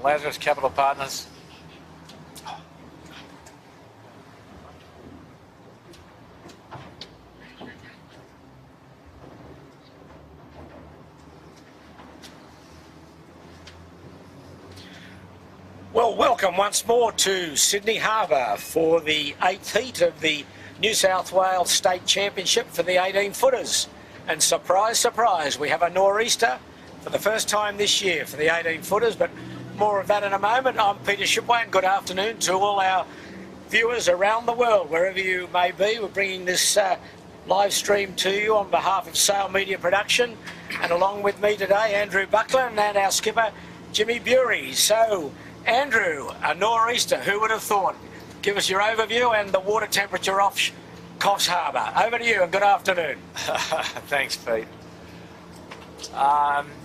Lazarus Capital Partners. Well, welcome once more to Sydney Harbour for the 8th heat of the New South Wales State Championship for the 18-footers. And surprise, surprise, we have a nor'easter for the first time this year for the 18-footers, but more of that in a moment. I'm Peter Shipway, and good afternoon to all our viewers around the world, wherever you may be. We're bringing this live stream to you on behalf of Sail Media Production, and along with me today, Andrew Buckland and our skipper, Jimmy Bury. So, Andrew, a nor'easter, who would have thought? Give us your overview and the water temperature off Coffs Harbour. Over to you, and good afternoon. Thanks, Pete.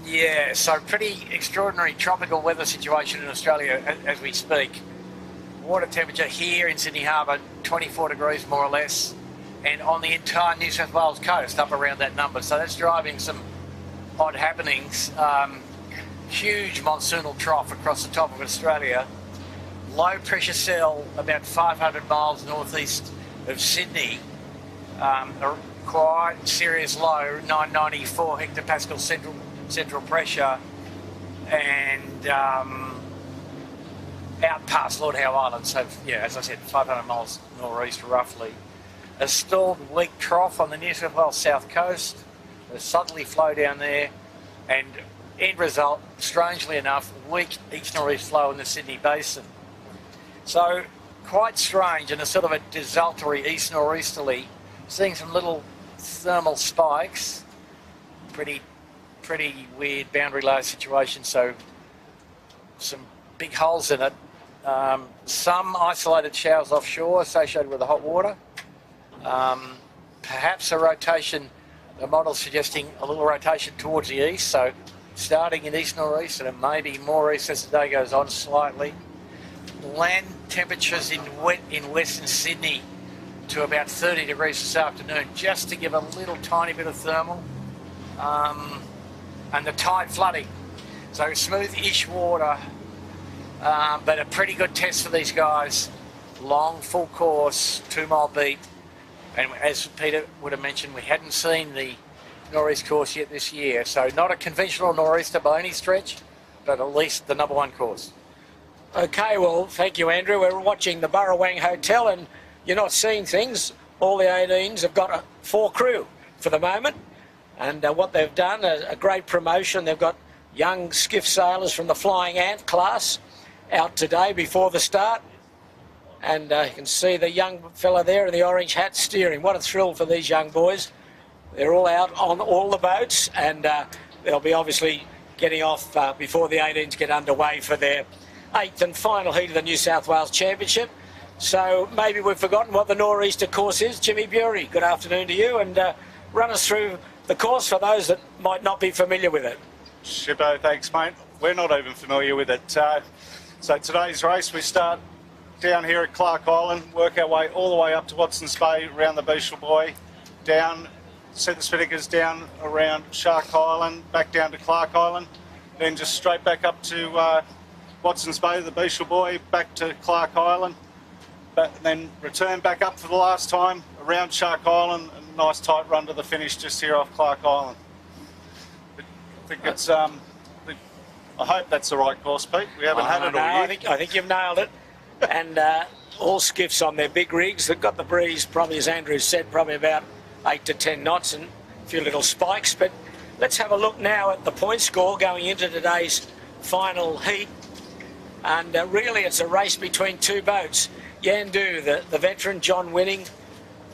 Yeah, so pretty extraordinary tropical weather situation in Australia as we speak. Water temperature here in Sydney Harbour, 24 degrees more or less, and on the entire New South Wales coast, up around that number. So that's driving some odd happenings. Huge monsoonal trough across the top of Australia. Low pressure cell about 500 miles northeast of Sydney. A quite serious low, 994 hectopascal central pressure, and out past Lord Howe Island. So yeah, as I said, 500 miles northeast roughly. A stalled weak trough on the New South Wales south coast. A southerly flow down there, and end result, strangely enough, weak east northeast flow in the Sydney Basin. So quite strange, and a sort of a desultory east northeasterly, seeing some little thermal spikes. Pretty weird boundary layer situation. So some big holes in it. Some isolated showers offshore associated with the hot water. Perhaps a rotation. The model suggesting a little rotation towards the east. So starting in east northeast, and it may be more east as the day goes on slightly. Land temperatures in Western Sydney to about 30 degrees this afternoon, just to give a little tiny bit of thermal. And the tide flooding. So smooth-ish water, but a pretty good test for these guys. Long, full course, 2-mile beat. And as Peter would have mentioned, we hadn't seen the nor'east course yet this year, so not a conventional nor'easter by any stretch, but at least the number one course. Okay, well, thank you, Andrew. We're watching the Burrawang Hotel, and you're not seeing things. All the 18s have got 4 crew for the moment, and what they've done, a great promotion. They've got young skiff sailors from the Flying Ant class out today before the start, and you can see the young fella there in the orange hat steering. What a thrill for these young boys. They're all out on all the boats, and they'll be obviously getting off before the 18s get underway for their 8th and final heat of the New South Wales Championship. So maybe we've forgotten what the nor'easter course is. Jimmy Bury, good afternoon to you, and run us through the course for those that might not be familiar with it. Shippo, thanks, mate. We're not even familiar with it. So today's race, we start down here at Clark Island, work our way all the way up to Watson's Bay, around the Beetle Buoy, down, set the spinnakers down around Shark Island, back down to Clark Island, then just straight back up to Watson's Bay, the Beetle Buoy, back to Clark Island, but then return back up for the last time around Shark Island, and a nice tight run to the finish just here off Clark Island. But I think it's, I hope that's the right course, Pete. We haven't had it all year. I think you've nailed it. And all skiffs on their big rigs, they've got the breeze, probably as Andrew said, probably about 8 to 10 knots and a few little spikes. But let's have a look now at the point score going into today's final heat. And really it's a race between 2 boats. Yandu, the veteran John Winning,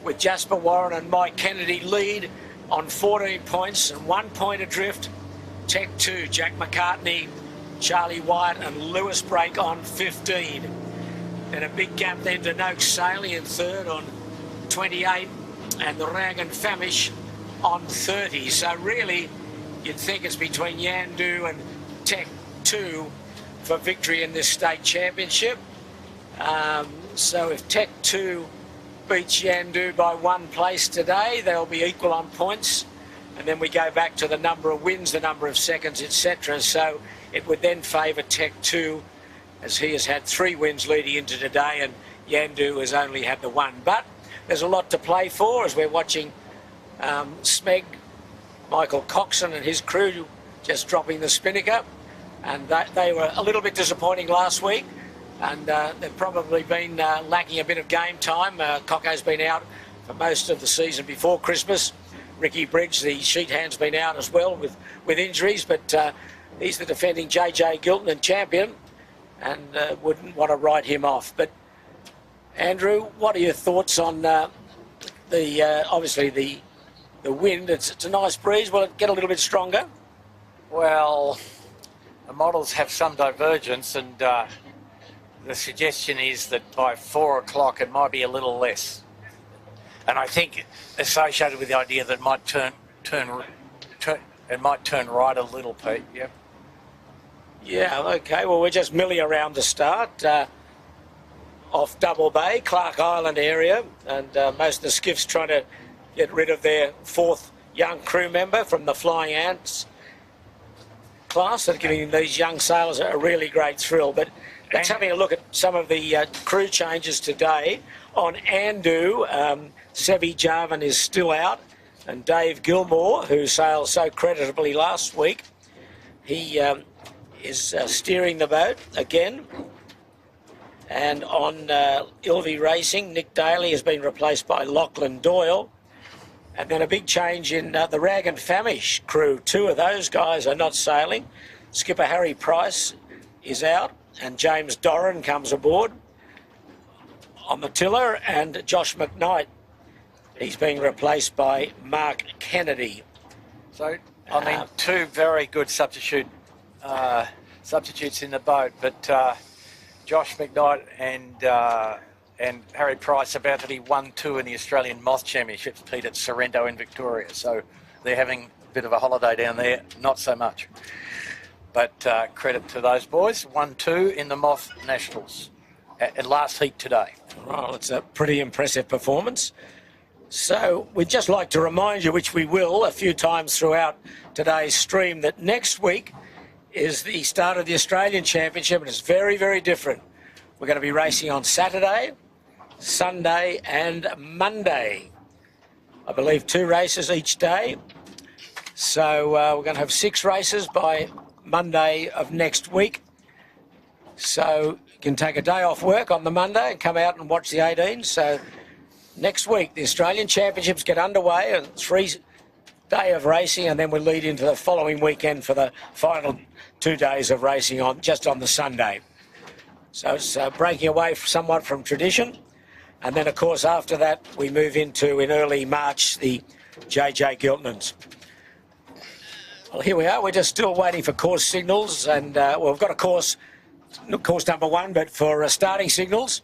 with Jasper Warren and Mike Kennedy lead on 14 points and 1 point adrift. Tech 2, Jack McCartney, Charlie Wyatt and Lewis Brake on 15. And a big gap then to Noakes Saley in third on 28, and the Rang and Famish on 30. So really, you'd think it's between Yandu and Tech 2 for victory in this state championship. So if Tech 2 beats Yandu by 1 place today, they'll be equal on points. and then we go back to the number of wins, the number of seconds, etc. So it would then favour Tech 2, as he has had 3 wins leading into today, and Yandu has only had the 1. But there's a lot to play for as we're watching Smeg, Michael Coxon and his crew just dropping the spinnaker, and they were a little bit disappointing last week, and they've probably been lacking a bit of game time. Cocco's been out for most of the season before Christmas. Ricky Bridge, the sheet hand's been out as well with injuries, but he's the defending JJ Gilton champion, and wouldn't want to write him off. But Andrew, what are your thoughts on obviously the wind? It's a nice breeze. Will it get a little bit stronger? Well, the models have some divergence, and the suggestion is that by 4 o'clock it might be a little less. And I think associated with the idea that it might turn right a little, Pete. Yep. Yeah. Okay. Well, we're just milling around the start off Double Bay, Clark Island area, and most of the skiffs trying to get rid of their 4th young crew member from the Flying Ants class. That giving these young sailors a really great thrill. But let's having a look at some of the crew changes today. On Andu, Sevi Jarvan is still out, and Dave Gilmore, who sailed so creditably last week, he is steering the boat again. And on Ilvy Racing, Nick Daly has been replaced by Lachlan Doyle. And then a big change in the Rag and Famish crew. 2 of those guys are not sailing. Skipper Harry Price is out, and James Doran comes aboard on the tiller, and Josh McKnight, he's being replaced by Mark Kennedy. So, I mean, 2 very good substitutes in the boat, but Josh McKnight and Harry Price about to be 1-2 in the Australian Moth Championships, Pete, at Sorrento in Victoria. So they're having a bit of a holiday down there, not so much. But credit to those boys, 1-2 in the Moth Nationals at last heat today. Well, it's a pretty impressive performance. So we'd just like to remind you, which we will a few times throughout today's stream, that next week is the start of the Australian Championship, and it's very, very different. We're going to be racing on Saturday, Sunday and Monday. I believe 2 races each day. So we're going to have 6 races by Monday of next week. So you can take a day off work on the Monday and come out and watch the 18s. So next week, the Australian Championships get underway, and 3-day of racing, and then we'll lead into the following weekend for the final 2 days of racing just on the Sunday. So it's breaking away somewhat from tradition. And then, of course, after that, we move into, in early March, the JJ Giltons. Well, here we are. We're just still waiting for course signals. And, well, we've got a course number 1, but for starting signals,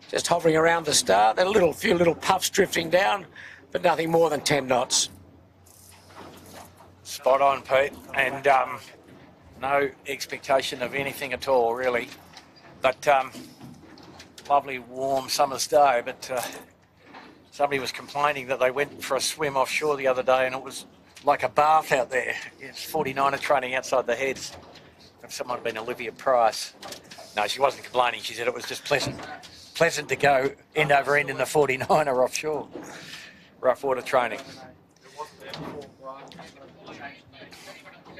just hovering around the start. A few little puffs drifting down, but nothing more than 10 knots. Spot on, Pete. And no expectation of anything at all, really. But lovely warm summer's day, but somebody was complaining that they went for a swim offshore the other day and it was like a bath out there. It's 49er training outside the heads. Someone had been Olivia Price. No, she wasn't complaining. She said it was just pleasant to go end over end in the 49er offshore. Rough water training.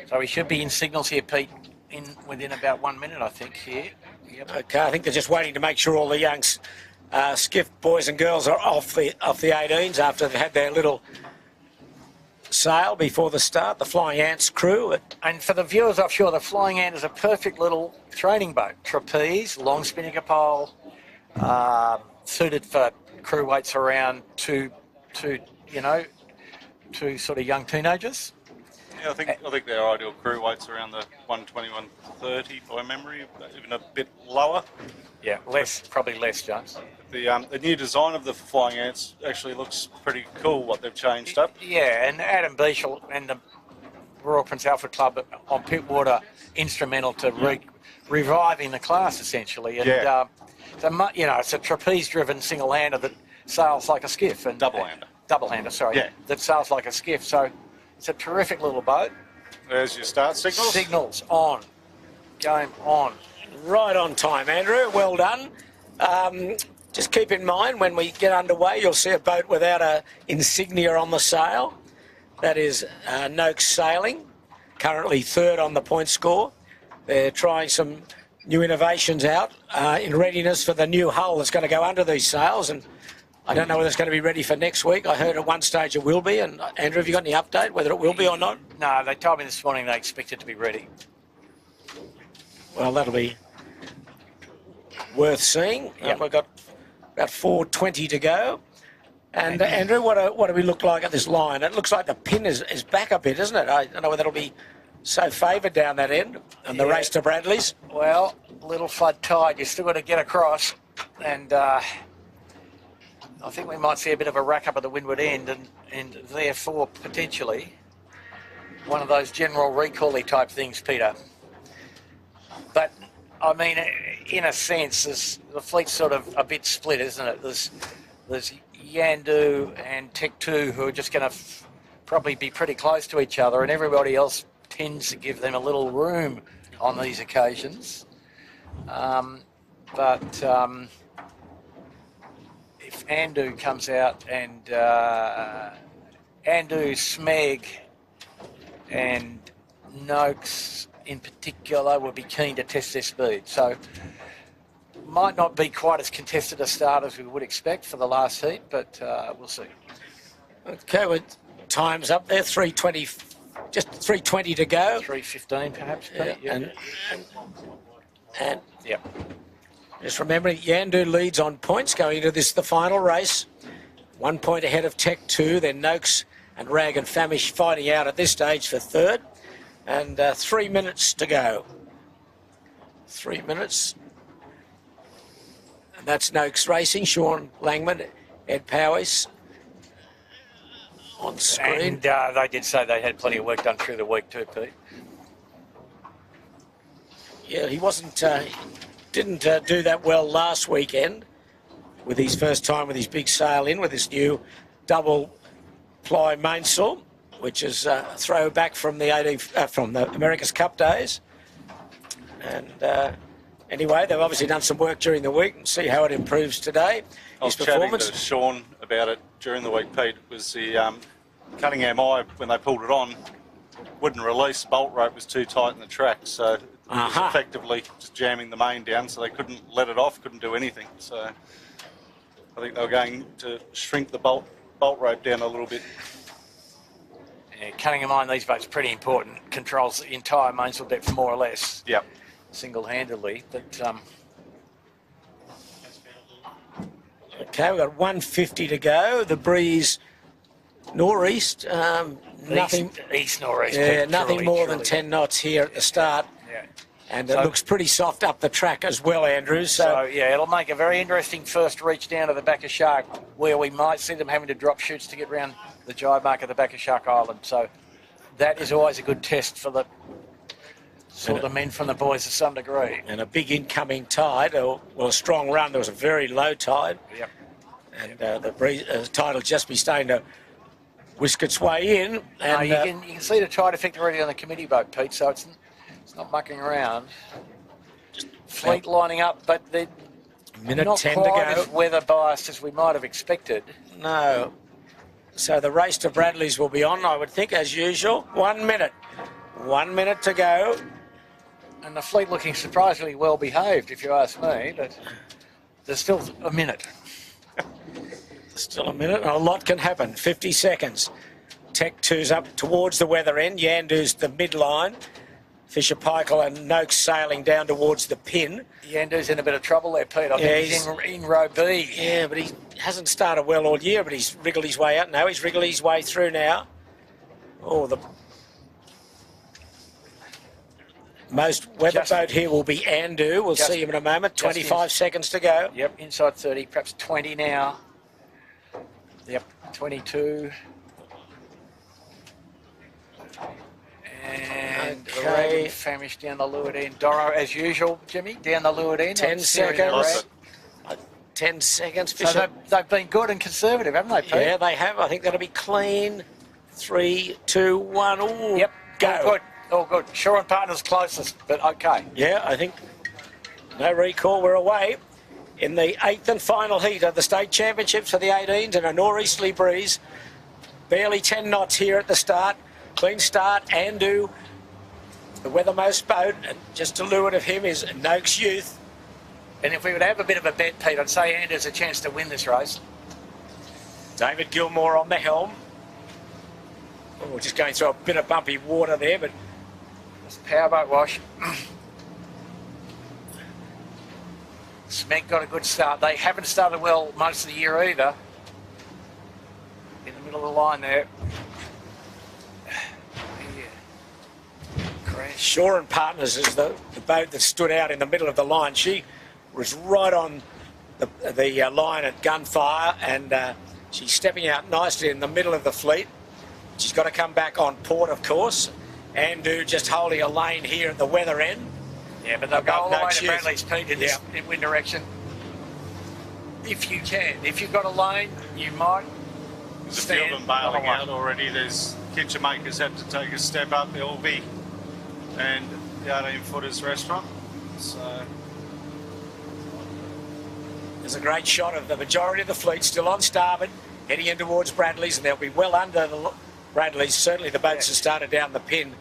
So we should be in signals here, Pete, within about 1 minute, I think, here. Yep. Okay, I think they're just waiting to make sure all the young skiff boys and girls are off the 18s after they've had their little sail before the start, the Flying Ants crew. And for the viewers offshore, the Flying Ant is a perfect little training boat. Trapeze, long spinnaker pole, suited for crew weights around two sort of young teenagers. Yeah, I think their ideal crew weight's around the 120, 130 by memory, even a bit lower. Yeah, probably less, James. The new design of the Flying Ants actually looks pretty cool, what they've changed up. Yeah, and Adam Beechel and the Royal Prince Alfred Club on Pittwater instrumental to reviving the class, essentially. And, yeah. It's a trapeze-driven single-hander that sails like a skiff. And Double-hander. Double-hander, sorry. Yeah. That sails like a skiff. So, It's a terrific little boat. There's your start signals. Signals on. Game on. Right on time, Andrew. Well done. Just keep in mind, when we get underway, you'll see a boat without a insignia on the sail. That is Noakes Sailing, currently third on the point score. They're trying some new innovations out in readiness for the new hull that's going to go under these sails, and I don't know whether it's going to be ready for next week. I heard at one stage it will be, and Andrew, have you got any update whether it will be or not? No, they told me this morning they expect it to be ready. Well, that'll be worth seeing. Yep. We've got about 4:20 to go. And Andrew, what do we look like at this line? It looks like the pin is back a bit, isn't it? I don't know whether it'll be so favoured down that end. And the race to Bradley's. Well, little flood tide, you still got to get across, and I think we might see a bit of a rack up at the windward end, and therefore potentially one of those general recall-y type things, Peter. But I mean, in a sense, the fleet's sort of a bit split, isn't it? There's Yandu and Tech 2 who are just going to probably be pretty close to each other, and everybody else tends to give them a little room on these occasions. But if Andu comes out and Andu, Smeg and Noakes in particular will be keen to test their speed. So might not be quite as contested a start as we would expect for the last heat, but we'll see. Okay, well, time's up there, 3:20, just 3:20 to go. 3:15 perhaps, Yeah, Pete? Yeah. And Yep. just remembering, Yandu leads on points going into this, the final race. 1 point ahead of Tech 2, then Noakes and Rag and Famish fighting out at this stage for third. And 3 minutes to go. 3 minutes. And that's Noakes Racing, Sean Langman, Ed Powys on screen. And they did say they had plenty of work done through the week too, Pete. Yeah, he didn't do that well last weekend with his first time with his big sail in with his new double ply mainsail, which is a throwback from the from the America's Cup days. And anyway, they've obviously done some work during the week and see how it improves today. I was chatting to Sean about it during the week, Pete. It was the Cunningham Eye, when they pulled it on, wouldn't release. The bolt rope was too tight in the track, so it was effectively just jamming the main down, so they couldn't let it off, couldn't do anything. So I think they were going to shrink the bolt rope down a little bit. Yeah, Cunningham Eye in these boats pretty important. Controls the entire mainsail depth more or less. Yep. Single-handedly, but okay, we've got 1:50 to go. The breeze northeast, nothing east northeast. Yeah, nothing more than 10 knots here at the start. Yeah. And it looks pretty soft up the track as well, Andrew. So yeah, it'll make a very interesting first reach down to the back of Shark, where we might see them having to drop chutes to get round the jibe mark at the back of Shark Island. So that is always a good test for the sort of men from the boys to some degree. And a big incoming tide, or a strong run. There was a very low tide. Yep. And the breeze, tide will just be starting to whisk its way in. And you can see the tide effect already on the committee boat, Pete, so it's not mucking around. Just fleet lining up, but they're not 10 quite to go. as weather biased as we might have expected. No. So the race to Bradley's will be on, I would think, as usual. 1 minute. 1 minute to go. And the fleet looking surprisingly well behaved, if you ask me, but there's still a minute. Still a minute, and a lot can happen. 50 seconds. Tech 2's up towards the weather end. Yandu's the midline. Fisher Paykel and Noakes sailing down towards the pin. Yandu's in a bit of trouble there, Pete. I think he's in row B. Yeah, but he hasn't started well all year, but he's wriggled his way out now. He's wriggled his way through now. Oh, the most weather boat here will be Andu. We'll see him in a moment. 25 seconds to go. Yep, inside 30, perhaps 20 now. Yep, 22. And okay. Famish down the leeward end. Doro, as usual, Jimmy, down the leeward end. 10 seconds. 10 seconds. So they've been good and conservative, haven't they, Pete? Yeah, they have. I think that'll be clean. 3, 2, 1. Ooh, Yep, go. all good, all good. Shaw and Partners closest, but okay. Yeah, I think no recall. We're away in the 8th and final heat of the state championships for the 18s and a nor'easterly breeze. Barely 10 knots here at the start. Clean start, Andu, the weathermost boat, and just to leeward of him is Noakes Youth. And if we would have a bit of a bet, Pete, I'd say Anders a chance to win this race. David Gilmore on the helm. Oh, we're just going through a bit of bumpy water there, but It's a powerboat wash. Smeg got a good start. They haven't started well most of the year either. In the middle of the line there. Yeah. Crash. Shaw and Partners is the boat that stood out in the middle of the line. She was right on the line at gunfire, and she's stepping out nicely in the middle of the fleet. She's got to come back on port, of course. Andu just holding a lane here at the weather end. Yeah, but they'll go all the way to Noakes Bradley's Peak in this in wind direction. If you can. If you've got a lane, you might. There's a few of them bailing Otherwise- out already. There's kitchen makers have to take a step up. There will be, and the 18-footers restaurant. So There's a great shot of the majority of the fleet still on starboard, heading in towards Bradley's, and they'll be well under the Bradley's. Certainly the boats have started down the pin,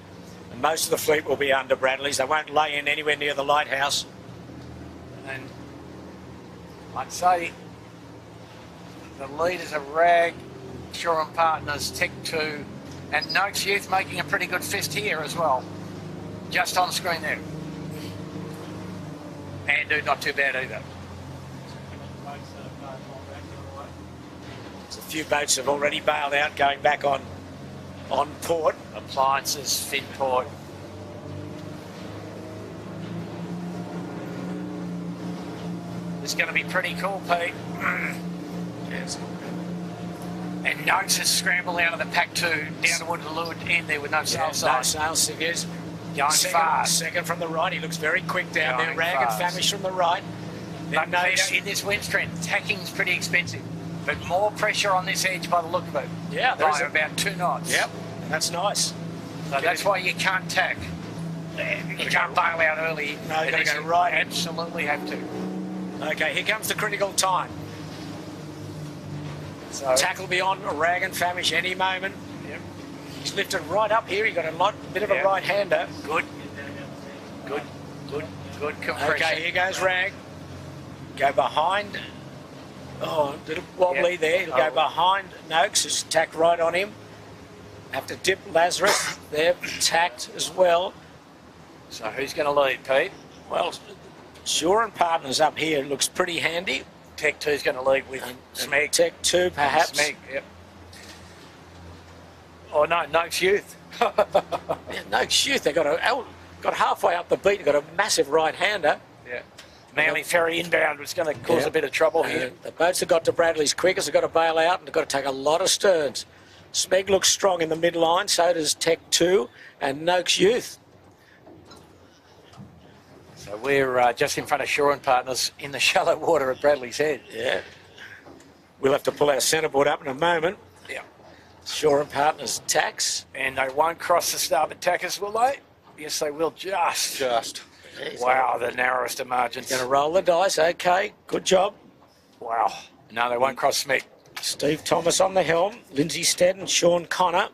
and most of the fleet will be under Bradley's. They won't lay in anywhere near the lighthouse. And I'd say the leaders are Rag, Shaw and Partners, Tech 2, and Noakes Youth making a pretty good fist here as well. Just on screen there. And not too bad either. There's a few boats have already bailed out, going back on port. Appliances, Finport. It's going to be pretty cool, Pete. Yes. And Noakes has scrambled out of the pack 2 down towards the leeward end there with no sail No side. sail figures. Going fast. Second from the right. He looks very quick down there. Going Rag and fast. Famish from the right. But Then Peter, in this wind strength, tacking's pretty expensive. But more pressure on this edge by the look of it. Yeah, there is By a- about 2 knots. Yep, that's nice. So that's why you can't tack. You can't bail out early. No, you've got to unless go you right in. Absolutely have to. Okay, here comes the critical time. So, Tackle beyond Rag and Famish any moment. Yep. He's lifted right up here. He got a bit of a Yeah. right-hander. Good. Good compression. Okay, here goes Rag. Go behind. Oh, a little wobbly Yep. there. He'll go behind Noakes, who's tacked right on him. Have to dip Lazarus. They're tacked as well. So who's going to lead, Pete? Well, Shaw and Partners up here looks pretty handy. Tech 2's going to lead with Smeg. Tech 2, perhaps. Smeg, yep. Oh, no, Noakes Youth. Yeah, Noakes Youth, they got halfway up the beat. They got a massive right-hander. Yeah. Manly Ferry inbound was going to cause a bit of trouble here. The boats have got to Bradley's quickest. They've got to bail out and they've got to take a lot of sterns. Smeg looks strong in the midline, so does Tech 2 and Noakes Youth. So we're just in front of Shaw and Partners in the shallow water at Bradley's Head. Yeah. We'll have to pull our centreboard up in a moment. Yeah. Shaw and Partners tacks. And they won't cross the starboard tackers, will they? Yes, they will just. Wow, the narrowest of margins. Going to roll the dice. Okay, good job. Wow. No, they won't cross Smeg. Steve Thomas on the helm. Lindsay Stead and Sean Connor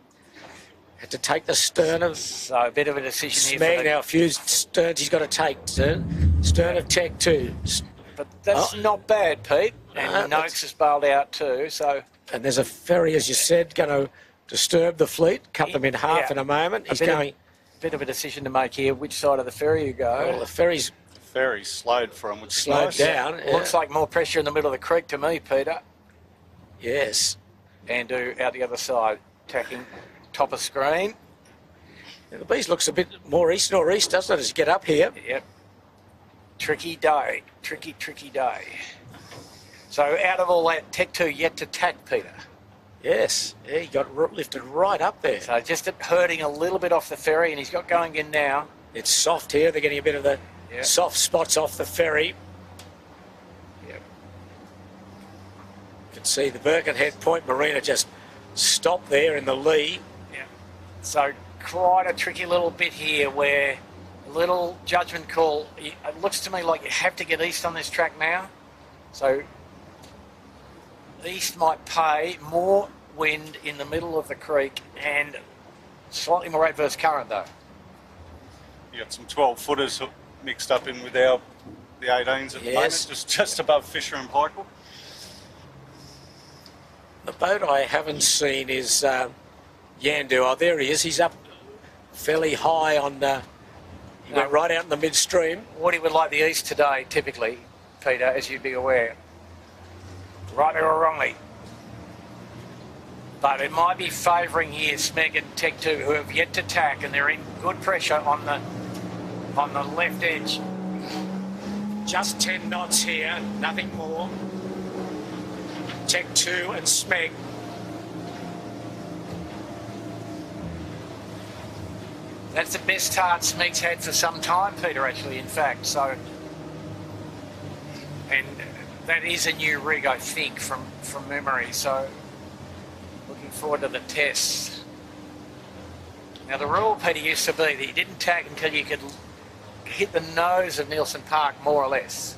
had to take the stern of So a bit of a decision here. Smeg. For the, Now a few sterns he's got to take. Stern of Tech 2. but that's not bad, Pete. And No, Noakes has bailed out too, so... And there's a ferry, as you said, going to disturb the fleet, cut them in half in a moment. He's going... Bit of a decision to make here, which side of the ferry you go. Well, the ferry's Very slowed for him, which is slowed nice. down. Yeah. Looks like more pressure in the middle of the creek to me, Peter. Yes. Andu out the other side, tacking top of screen. Yeah, the beast looks a bit more east-northeast, doesn't it, as you get up here? Yep. Tricky day. Tricky day. So out of all that, Tech 2 yet to tack, Peter. Yes. Yeah, he got lifted right up there. So just hurting a little bit off the ferry, and he's got going in now. It's soft here. They're getting a bit of the Yeah. soft spots off the ferry. Yep. You can see the Birkenhead Point Marina just stopped there in the lee. So quite a tricky little bit here where a little judgment call. It looks to me like you have to get east on this track now. So east might pay, more wind in the middle of the creek and slightly more adverse current though. You got some 12-footers mixed up in with the 18s at the moment, just above Fisher and Pikeville. The boat I haven't seen is Yandu. Oh, there he is. He's up fairly high on. He went right out in the midstream. Woody would like the east today, typically, Peter, as you'd be aware. Rightly or wrongly. But it might be favouring here Smeg and Tech 2, who have yet to tack, and they're in good pressure on the left edge. Just 10 knots here, nothing more. Tech 2 and Smeg. That's the best start Smeg's had for some time, Peter, actually, in fact. So, and that is a new rig, I think, from memory. So, looking forward to the tests. Now, the rule, Peter, used to be that you didn't tack until you could hit the nose of Nielsen Park, more or less.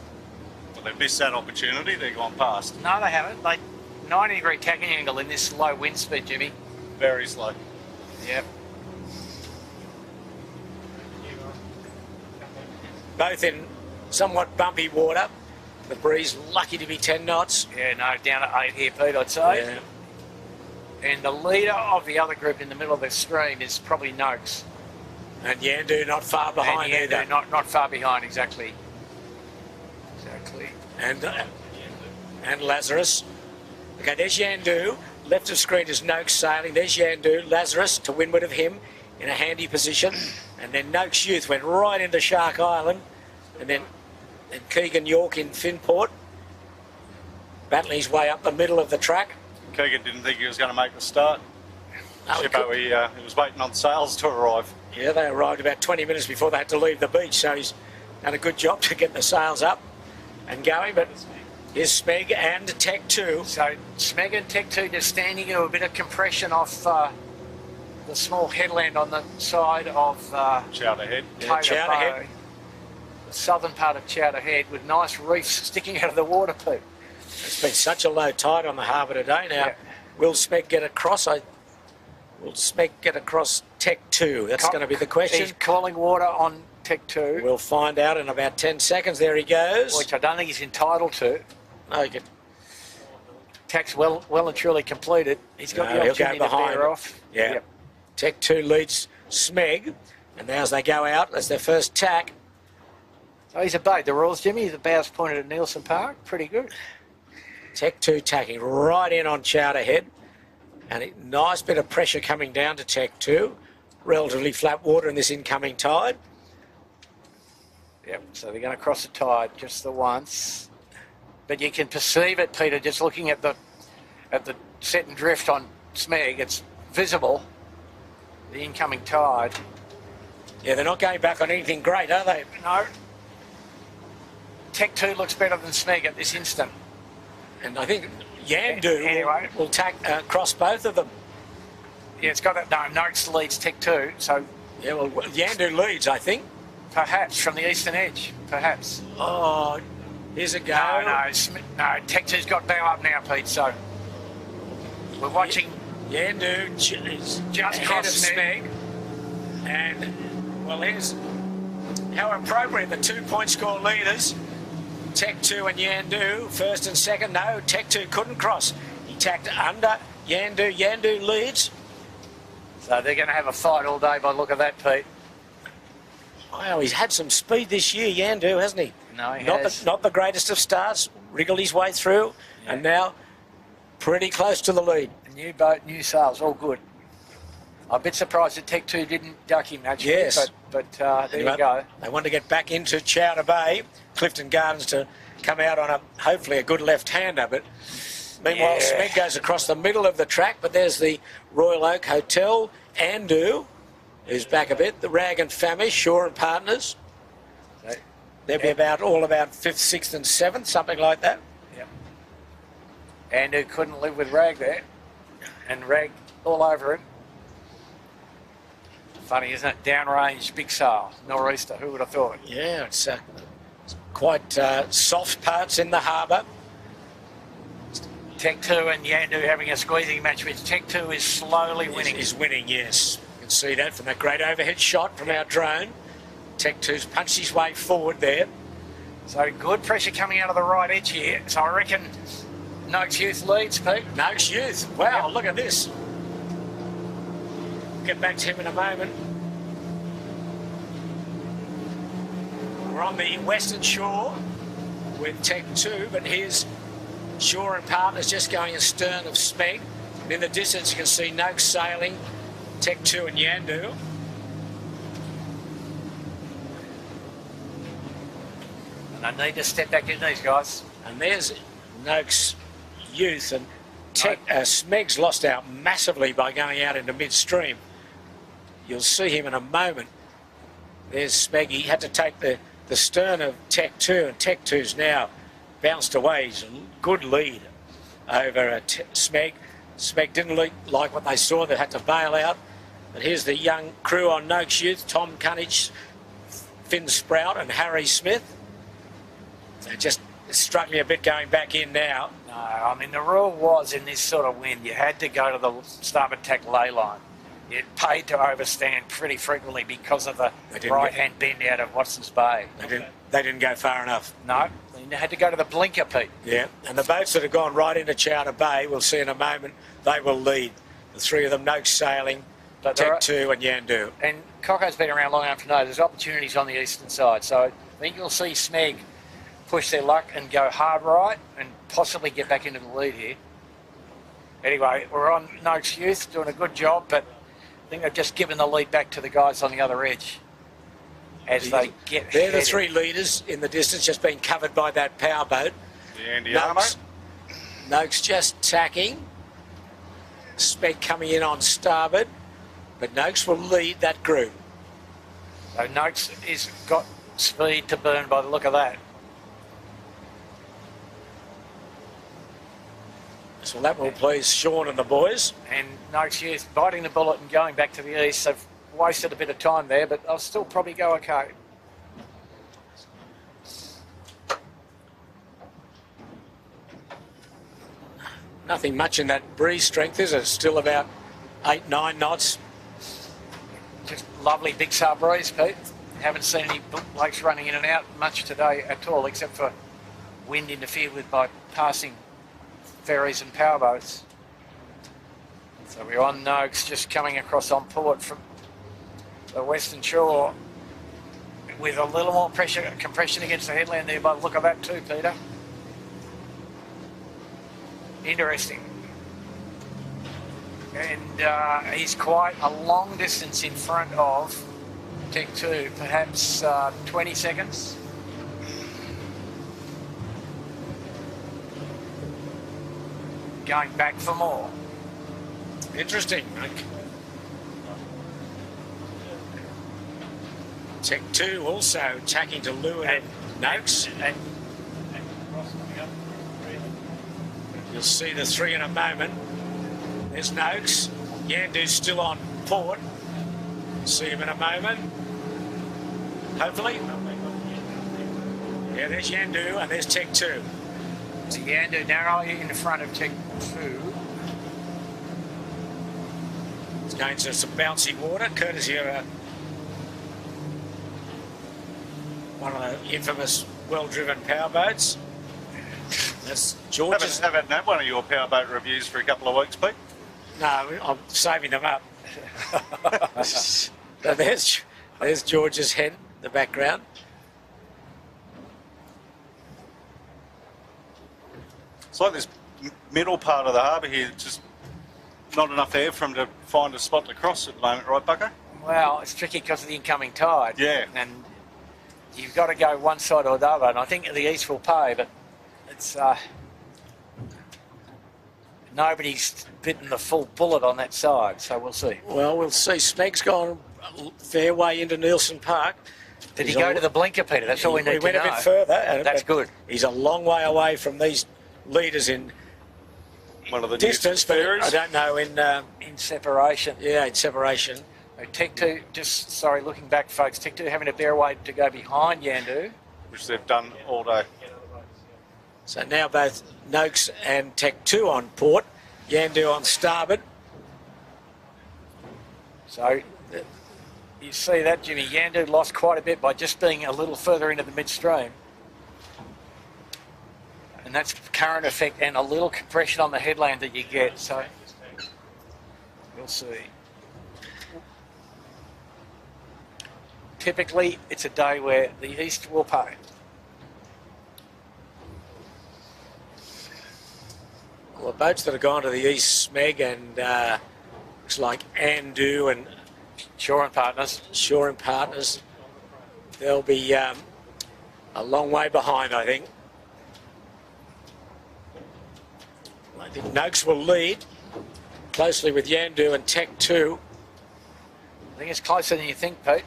Well, they've missed that opportunity. They've gone past. No, they haven't. 90-degree tacking angle in this low wind speed, Jimmy. Very slow. Yep. Both in somewhat bumpy water. The breeze lucky to be 10 knots. Yeah, no, down at 8 here, Pete, I'd say. Yeah. And the leader of the other group in the middle of the stream is probably Noakes. And Yandu not far behind and either. Not far behind, exactly. And Lazarus. Okay, there's Yandu. Left of screen is Noakes sailing. There's Yandu. Lazarus to windward of him in a handy position. And then Noakes Youth went right into Shark Island. And then Keegan York in Finport. Battling his way up the middle of the track. Keegan didn't think he was going to make the start. Shippo, he was waiting on sails to arrive. Yeah, they arrived about 20 minutes before they had to leave the beach, so he's done a good job to get the sails up and going. But here's Smeg and Tech 2. So Smeg and Tech 2 just standing in a bit of compression off the small headland on the side of Chowder Head. Yeah, Chowder Head. The southern part of Chowder Head, with nice reefs sticking out of the water, Pete. It's been such a low tide on the harbour today. Now, will Smeg get across? Will Smeg get across Tech 2? That's going to be the question. He's calling water on Tech 2. We'll find out in about 10 seconds. There he goes. Which I don't think he's entitled to. No, he can. Tack's well and truly completed. He's got the opportunity to bear off. Yeah. Yep. Tech 2 leads Smeg. And now as they go out, that's their first tack. So he's obeyed the rules, Jimmy. The bow's pointed at Nielsen Park. Pretty good. Tech 2 tacking right in on Chowder Head. And a nice bit of pressure coming down to Tech 2. Relatively flat water in this incoming tide. Yep, so they're going to cross the tide just the once. But you can perceive it, Peter, just looking at the set and drift on Smeg. It's visible, the incoming tide. Yeah, they're not going back on anything great, are they? No. Tech 2 looks better than Smeg at this instant. And I think Yandu will cross both of them. Yeah, it's got it. No, Noakes leads Tech 2, so... Yeah, well, Yandu leads, I think. Perhaps, from the eastern edge, perhaps. Oh, here's a go. No, Tech 2's got bow up now, Pete, so... We're watching... Yandu is just ahead of Smeg. And, well, here's how appropriate the 2-point score leaders. Tech 2 and Yandu, first and second. No, Tech 2 couldn't cross. He tacked under Yandu. Yandu leads. So they're going to have a fight all day by the look of that, Pete. Wow, he's had some speed this year, Yandu, hasn't he? No, he has. Not the greatest of starts. Wriggled his way through, and now pretty close to the lead. A new boat, new sails, all good. I'm a bit surprised that Tech 2 didn't duck him, actually. Yes. But there you go. They want to get back into Chowder Bay, Clifton Gardens, to come out on hopefully a good left-hander. But meanwhile, Smeg goes across the middle of the track, but there's the Royal Oak Hotel, Andu, who's back a bit, the Rag and Famish, Shaw and Partners. They'll be about 5th, 6th and 7th, something like that. Yep. Andu couldn't live with Rag there, and Rag all over him. Funny, isn't it? Downrange, big sail, nor'easter. Who would have thought? Yeah, it's quite soft parts in the harbour. Tech 2 and Yandu having a squeezing match, which Tech 2 is slowly winning. Is winning, yes. You can see that from that great overhead shot from our drone. Tech 2's punched his way forward there. So good pressure coming out of the right edge here. So I reckon Noakes Youth leads, Pete. Noakes Youth. Wow, look at this. Get back to him in a moment. We're on the western shore with Tech 2, but here's Shaw and Partners just going astern of Smeg. And in the distance you can see Noakes sailing, Tech 2 and Yandu. And I need to step back in these guys. And there's Noakes Youth, and Smeg's lost out massively by going out into midstream. You'll see him in a moment. There's Smeg. He had to take the stern of Tech 2, and Tech 2's now bounced away. He's a good lead over Smeg. Smeg didn't like what they saw. They had to bail out. But here's the young crew on Noakes Youth: Tom Cunnage, Finn Sprout and Harry Smith. So just struck me a bit going back in now. No, I mean, the rule was in this sort of wind, you had to go to the starboard tack lay line. It paid to overstand pretty frequently because of the right-hand bend out of Watson's Bay. They didn't go far enough. No, they had to go to the blinker, Pete. Yeah, and the boats that have gone right into Chowder Bay, we'll see in a moment, they will lead. The three of them, Noakes sailing, Tech 2 and Yandu. And Cocko's been around long enough to know there's opportunities on the eastern side. So I think you'll see Smeg push their luck and go hard right and possibly get back into the lead here. Anyway, we're on Noakes Youth, doing a good job, but I think they've just given the lead back to the guys on the other edge as they get They're headed. the three leaders in the distance, just being covered by that power boat. Noakes just tacking. Smeg coming in on starboard, but Noakes will lead that group. So Noakes has got speed to burn by the look of that. So that will please Sean and the boys. And Noakes Youth biting the bullet and going back to the east. They've wasted a bit of time there, but they'll still probably go okay. Nothing much in that breeze strength, is it? Still about 8-9 knots. Just lovely big sail breeze, Pete. Haven't seen any blokes running in and out much today at all, except for wind interfered with by passing ferries and powerboats. So we're on Noakes, just coming across on port from the western shore with a little more pressure, compression against the headland there by the look of that too, Peter. Interesting. And he's quite a long distance in front of Tech 2, perhaps 20 seconds. Going back for more. Interesting, Mike. Tech 2 also tacking to Lewin and Noakes. You'll see the three in a moment. There's Noakes. Yandu's still on port. See him in a moment. Hopefully. Yeah, there's Yandu and there's Tech 2. So Yandu narrowly in front of Tech 2. It's going to some bouncy water, courtesy of one of the infamous well-driven powerboats. That's George's. Haven't had one of your powerboat reviews for a couple of weeks, Pete. No, I'm saving them up. So there's George's head in the background. It's like this middle part of the harbour here, just not enough air for him to find a spot to cross at the moment, right, Bucko? Well, it's tricky because of the incoming tide. Yeah. And you've got to go one side or the other, and I think the east will pay, but it's nobody's bitten the full bullet on that side, so we'll see. Well, we'll see. Smeg's gone a fair way into Nielsen Park. Did he go to the blinker, Peter? That's all we need to know. He went a bit further. That's good. He's a long way away from these leaders in one of the distance, but I don't know in separation. Yeah, in separation. Tech 2, looking back, folks, Tech 2 having a bear way to go behind Yandu. Which they've done all day. So now both Noakes and Tech 2 on port, Yandu on starboard. So you see that, Jimmy. Yandu lost quite a bit by just being a little further into the midstream. And that's current effect and a little compression on the headland that you get. So we'll see. Typically, it's a day where the East will pay. Well, the boats that have gone to the East, Smeg and looks like Andu and Shore and Partners. Shore and Partners, they'll be a long way behind, I think. I think Noakes will lead closely with Yandu and Tech 2. I think it's closer than you think, Pete.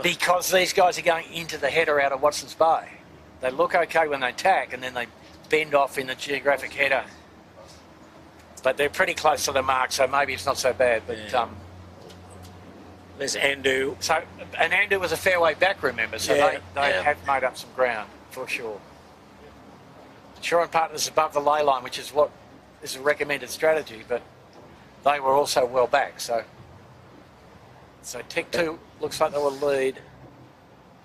Because these guys are going into the header out of Watson's Bay. They look okay when they tack and then they bend off in the geographic header. But they're pretty close to the mark, so maybe it's not so bad. But there's Andu. So, and Andu was a fair way back, remember, so they have made up some ground, for sure. Shore and Partners above the ley line, which is what is a recommended strategy, but they were also well back, so Tech 2 looks like they will lead.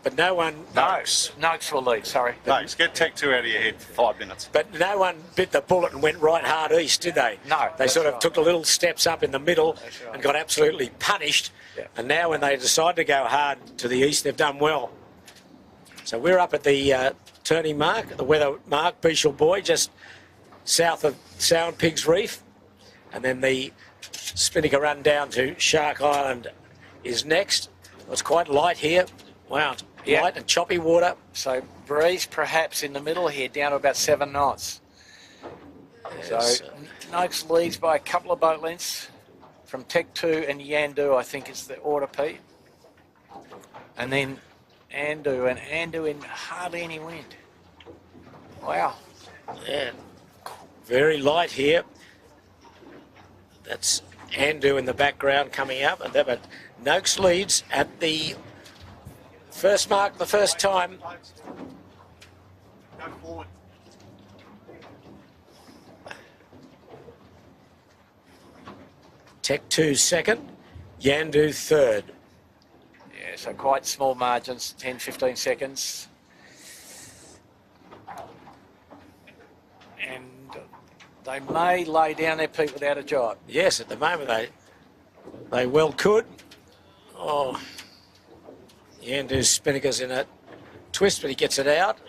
But no one... Noakes will lead, sorry. Noakes, get Tech 2 out of your head for 5 minutes. But no one bit the bullet and went right hard east, did they? No. They sort of took the little steps up in the middle and got absolutely punished. Yeah. And now when they decide to go hard to the east, they've done well. So we're up at the turning mark, the weather mark, Beashel Buoy, just south of Sound Pigs Reef. And then the Spinnaker run down to Shark Island is next. It's quite light here. Wow, light and choppy water. So breeze perhaps in the middle here, down to about 7 knots. Yes. So Noakes leads by a couple of boat lengths from Tech 2 and Yandu, I think is the order, Pete. And then Andu in hardly any wind. Wow. Yeah, very light here. That's Andu in the background coming up. But Noakes leads at the first mark the first time. Go forward. Tech 2 second, Yandu third. Yeah, so quite small margins, 10, 15 seconds. And they may lay down their peak without a jibe. Yes, at the moment they well could. Oh, Yandu's Spinnaker's in a twist, but he gets it out.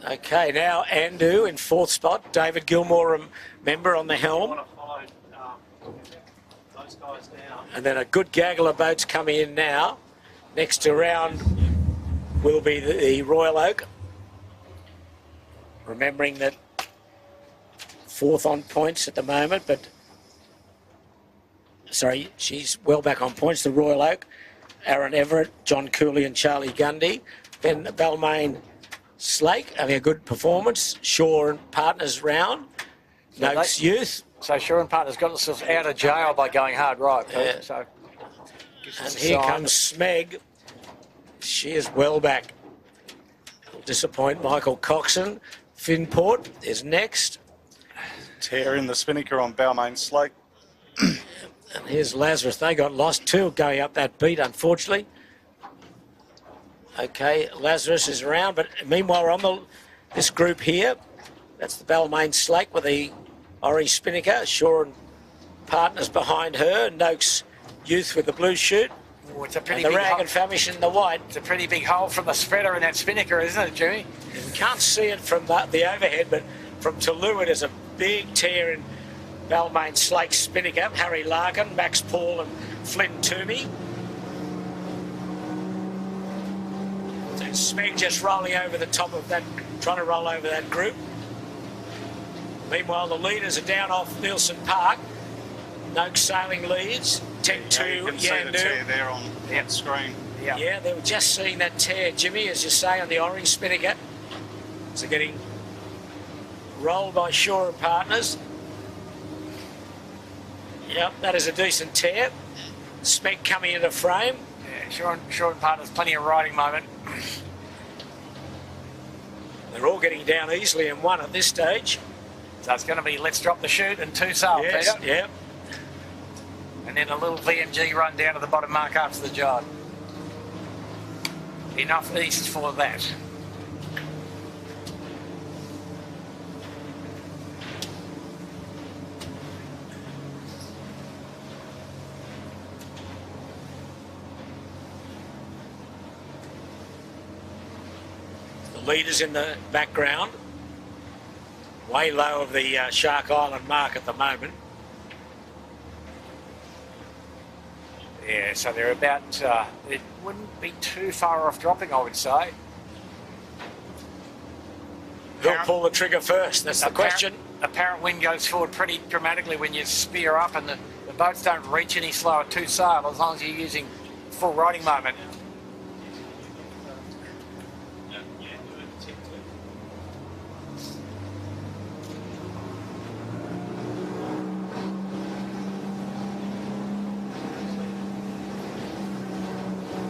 Okay, now Andu in 4th spot. David Gilmore, a member on the helm. And then a good gaggle of boats coming in now. Next around will be the Royal Oak. Remembering that 4th on points at the moment, but sorry, she's well back on points, the Royal Oak. Aaron Everett, John Cooley and Charlie Gundy. Then Balmain Slake having a good performance. Shore and Partners round. Noakes Youth. So Shore and Partners got themselves out of jail by going hard right. Yeah. So, and here comes Smeg. She is well back. Will disappoint Michael Coxon. Finport is next. Tear in the Spinnaker on Balmain Slake. And here's Lazarus. They got lost too going up that beat, unfortunately. Okay, Lazarus is around, but meanwhile we're on this group here. That's the Balmain Slake with the orange Spinnaker. Shore and Partners behind her. Noakes Youth with the blue chute. Oh, it's a pretty and the big rag hole. and Famish in the white. It's a pretty big hole from the spreader in that Spinnaker, isn't it, Jimmy? You can't see it from the overhead, but from Toulouse there's a big tear in Balmain Slake Spinnaker. Harry Larkin, Max Paul and Flynn Toomey. And Smeg just rolling over the top of that, trying to roll over that group. Meanwhile, the leaders are down off Nielsen Park. Noakes sailing leads. Tech 2, you can see the tear Yandu. there on screen. Yeah, they were just seeing that tear, Jimmy, as you say, on the orange Spinnaker. So getting rolled by Shore and Partners. Yep, that is a decent tear. Smeg coming into frame. Yeah, Sean Partner's plenty of riding moment. They're all getting down easily in one at this stage. So it's going to be let's drop the chute and 2 sail, Yes, Peter. yeah. And then a little VMG run down to the bottom mark after the jog. Enough east for that. The leaders in the background. Way low of the Shark Island mark at the moment. Yeah, so they're about, it wouldn't be too far off dropping, I would say. Who'll pull the trigger first? That's the question. Apparent wind goes forward pretty dramatically when you spear up, and the boats don't reach any slower 2 sail as long as you're using full riding moment.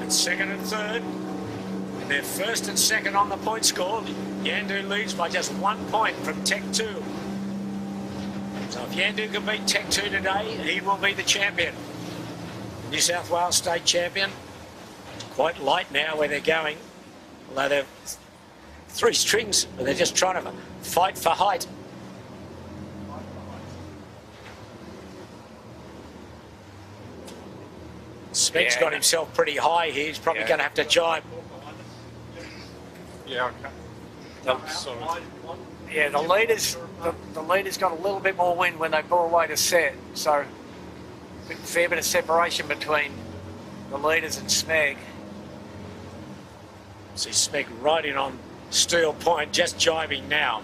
Second and third, and they're first and second on the point score. Yandu leads by just 1 point from Tech 2. So if Yandu can beat Tech 2 today, he will be the champion. New South Wales State champion. Quite light now where they're going, although they're 3 strings, but they're just trying to fight for height. Smeg's got himself pretty high here. He's probably going to have to jibe. Yeah, okay. Yeah, the leaders got a little bit more wind when they bore away to set, so a fair bit of separation between the leaders and Smeg. See Smeg right in on Steel Point, just jibing now.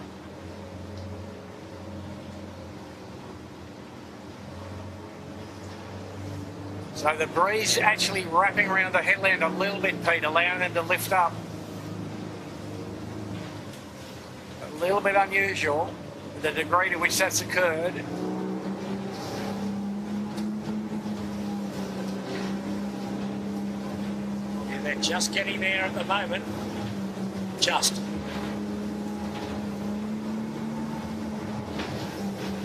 So the breeze actually wrapping around the headland a little bit, Pete, allowing them to lift up. A little bit unusual, the degree to which that's occurred. Yeah, they're just getting there at the moment. Just.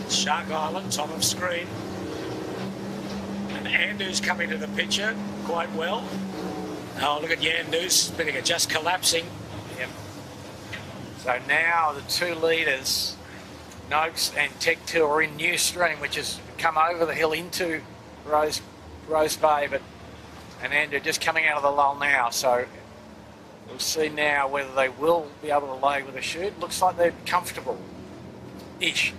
Shark Island, top of screen. And Yandu's coming to the picture quite well. Oh, look at Yandu's spinning, just collapsing. Yep. So now the 2 leaders, Noakes and Tech 2, are in New Stream, which has come over the hill into Rose Bay, and Yandu just coming out of the lull now. So we'll see now whether they will be able to lay with a chute. Looks like they're comfortable-ish.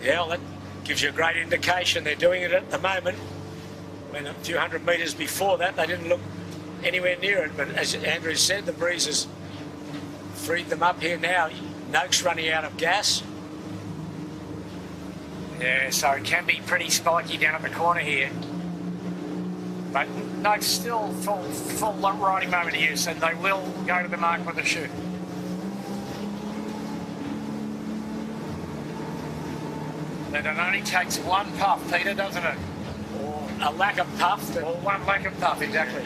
Yeah, well, that gives you a great indication they're doing it at the moment. When a few hundred metres before that, they didn't look anywhere near it. But as Andrew said, the breeze has freed them up here now. Noakes running out of gas. Yeah, so it can be pretty spiky down at the corner here. But Noakes still full riding moment to use, and they will go to the mark with a chute. That it only takes 1 puff, Peter, doesn't it? Or a lack of puff. Or 1 lack of puff, exactly.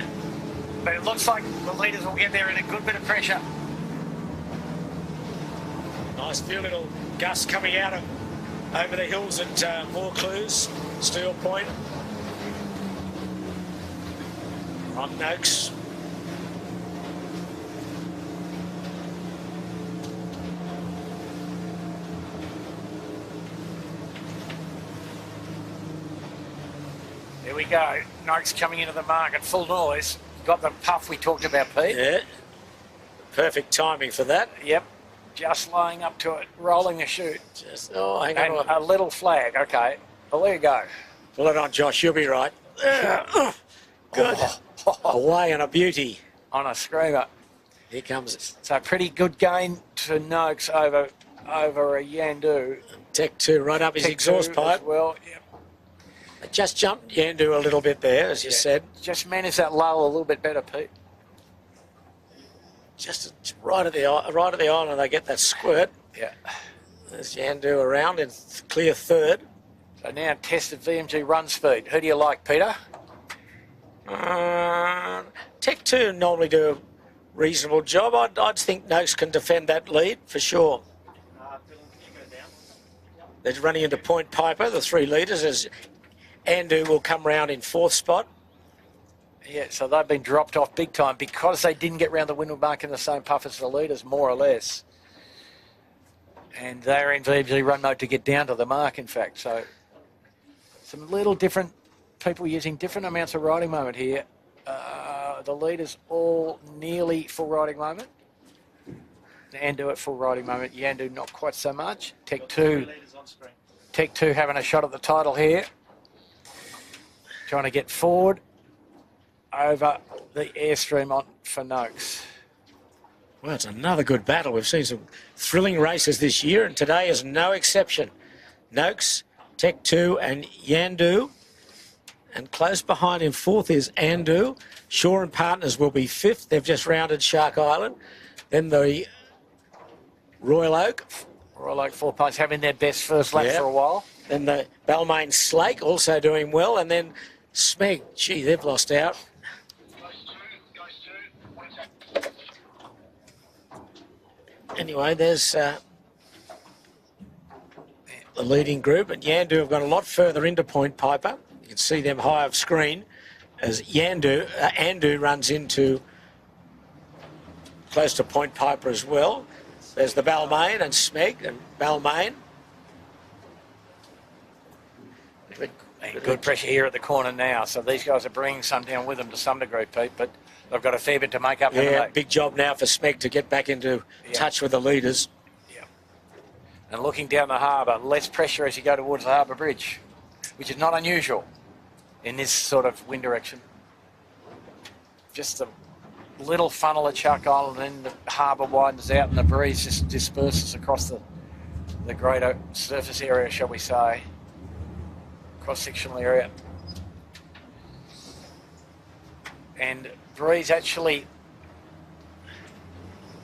But it looks like the leaders will get there in a good bit of pressure. Nice few little gusts coming out of over the hills at Vaucluse, Steel Point. On Noakes. There we go. Noakes coming into the market, full noise. Got the puff we talked about, Pete. Yeah. Perfect timing for that. Yep. Just laying up to it, rolling the chute. Just, oh, hang and on. A little flag, okay. Well, there you go. Pull it on, Josh. You'll be right. Good. Away and a beauty. On a screamer. Here comes. So pretty good gain to Noakes over a Yandu. Tech 2 right up his Tech exhaust 2 pipe. as well, yep. Just jumped Yandu a little bit there, as you said. Just manage that lull a little bit better, Pete. Just right at the island, they get that squirt. Yeah. There's Yandu around in clear third. So now tested VMG run speed. Who do you like, Peter? Tech 2 normally do a reasonable job. I'd think Noakes can defend that lead for sure. They're running into Point Piper, the 3 leaders, as Andu will come round in 4th spot. Yeah, so they've been dropped off big time because they didn't get round the windward mark in the same puff as the leaders, more or less. And they're in VMG run mode to get down to the mark, in fact. So some little different people using different amounts of riding moment here. The leaders all nearly full riding moment. Andu at full riding moment. Yandu not quite so much. Tech 2 having a shot at the title here. Trying to get forward over the airstream on for Noakes. Well, it's another good battle. We've seen some thrilling races this year, and today is no exception. Noakes, Tech 2 and Yandu. And close behind in 4th is Andu. Shaw and Partners will be 5th. They've just rounded Shark Island. Then the Royal Oak 4 points having their best first lap for a while. Then the Balmain Slake also doing well. And then Smeg, gee, they've lost out. Anyway, there's the leading group. And Yandu have gone a lot further into Point Piper. You can see them high of screen as Andu runs into close to Point Piper as well. There's the Balmain and Smeg and Balmain. Good pressure here at the corner now. So these guys are bringing some down with them to some degree, Pete, but they've got a fair bit to make up. Yeah, big job now for Smeg to get back into touch with the leaders. Yeah. And looking down the harbour, less pressure as you go towards the harbour bridge, which is not unusual in this sort of wind direction. Just a little funnel at Shark Island, and then the harbour widens out and the breeze just disperses across the greater surface area, shall we say, cross-sectional area. And breeze actually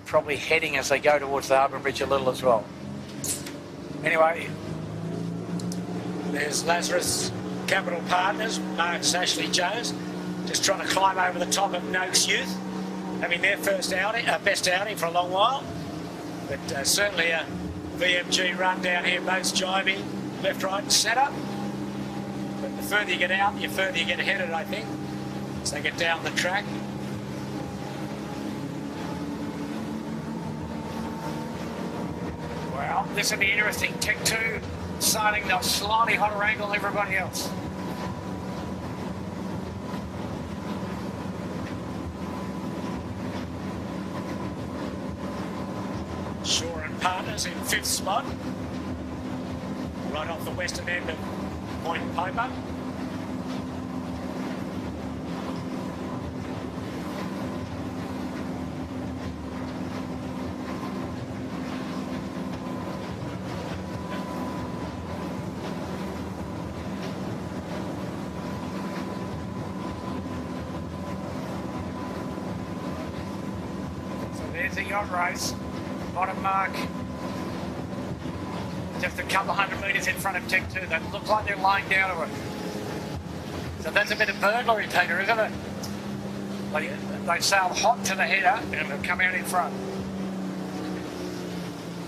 probably heading as they go towards the harbour bridge a little as well. Anyway, there's Lazarus Capital Partners, Marcus Ashley Jones, just trying to climb over the top of Noakes Youth, having their first outing, best outing for a long while. But certainly a VMG run down here, boats jibing left, right and centre. But the further you get out, the further you get headed, I think, as they get down the track. Well, this will be interesting. Tech 2 starting a slightly hotter angle than everybody else. Shaw and Partners in 5th spot, right off the western end of Point Piper. There's the yacht race, bottom mark, just a couple of 100 metres in front of Tech 2. They look like they're lying down to it. So that's a bit of burglary, Peter, isn't it? They sailed hot to the header and have come out in front.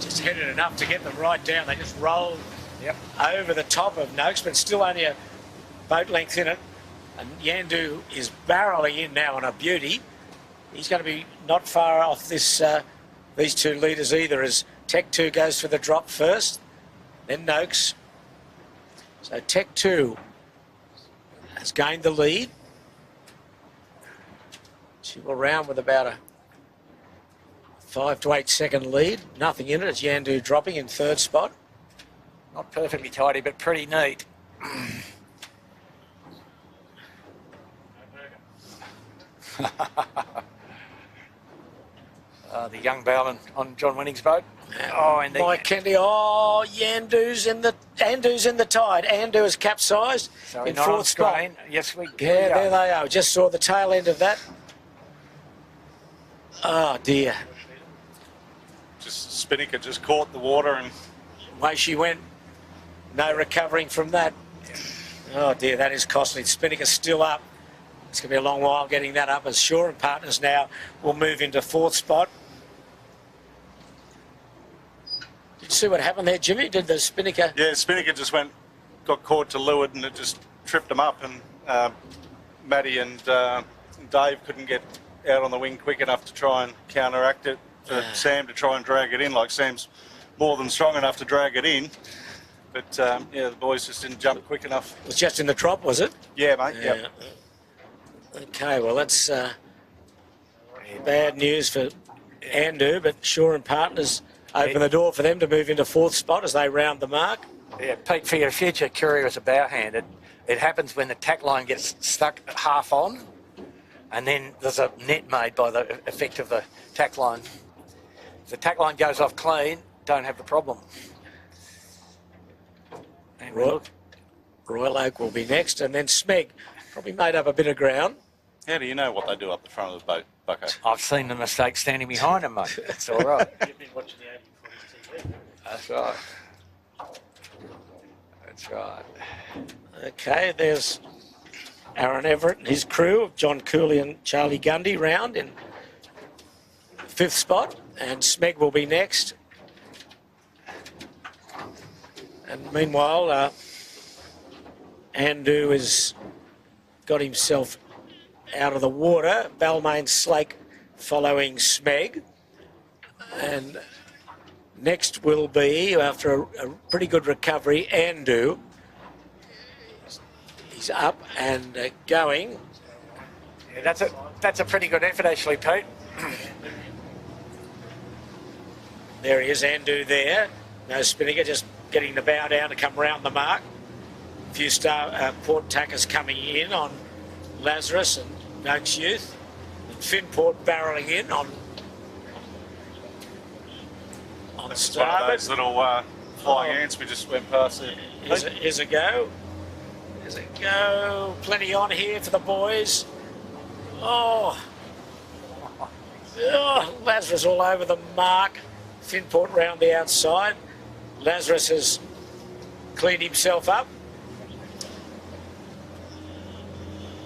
Just headed enough to get them right down. They just rolled over the top of Noakes, but still only a boat length in it. And Yandu is barrelling in now on a beauty. He's going to be not far off this these 2 leaders either, as Tech 2 goes for the drop first, then Noakes. So Tech 2 has gained the lead. She will round with about a 5 to 8 second lead. Nothing in it. It's Yandu dropping in 3rd spot. Not perfectly tidy, but pretty neat. The young bowman on John Winning's boat. Oh, and Mike Kennedy. Oh, Yandu's in the tide. Andu is capsized in 4th spot. Yes, we get it. There they are. Just saw the tail end of that. Oh dear. Just Spinnaker just caught the water and away she went. No recovering from that. Oh dear, that is costly. Spinnaker's still up. It's going to be a long while getting that up, as Shaw and Partners now will move into 4th spot. Did you see what happened there, Jimmy? Did the Spinnaker... Yeah, Spinnaker just got caught to leeward and it just tripped him up, and Matty and Dave couldn't get out on the wing quick enough to try and counteract it for Sam to try and drag it in. Like, Sam's more than strong enough to drag it in. But, yeah, the boys just didn't jump quick enough. It was just in the drop, was it? Yeah, mate, yeah. Okay, well, that's bad news for Andu, but Shaw and Partners open the door for them to move into 4th spot as they round the mark. Yeah, Pete, for your future career as a bow hand, it happens when the tack line gets stuck half on, and then there's a net made by the effect of the tack line. If the tack line goes off clean, don't have the problem. And Royal Oak will be next, and then Smeg probably made up a bit of ground. How do you know what they do up the front of the boat, Bucko? I've seen the mistake standing behind them, mate. It's all right. You've been watching the 80 TV. That's right. That's right. Okay, there's Aaron Everett and his crew, John Cooley and Charlie Gundy, round in 5th spot, and Smeg will be next. And meanwhile, Andu has got himself out of the water. Balmain Slake following Smeg. And next will be, after a pretty good recovery, Andu. He's up and going. Yeah, that's a pretty good effort, actually, Pete. There he is, Andu there. No Spinnaker, just getting the bow down to come round the mark. A few port tackers coming in on Lazarus and Noakes Youth. And Finport barrelling in on starboard. One of those little flying ants we just went past there. Here's a go. Here's a go. Plenty on here for the boys. Oh, Lazarus all over the mark. Finport round the outside. Lazarus has cleaned himself up.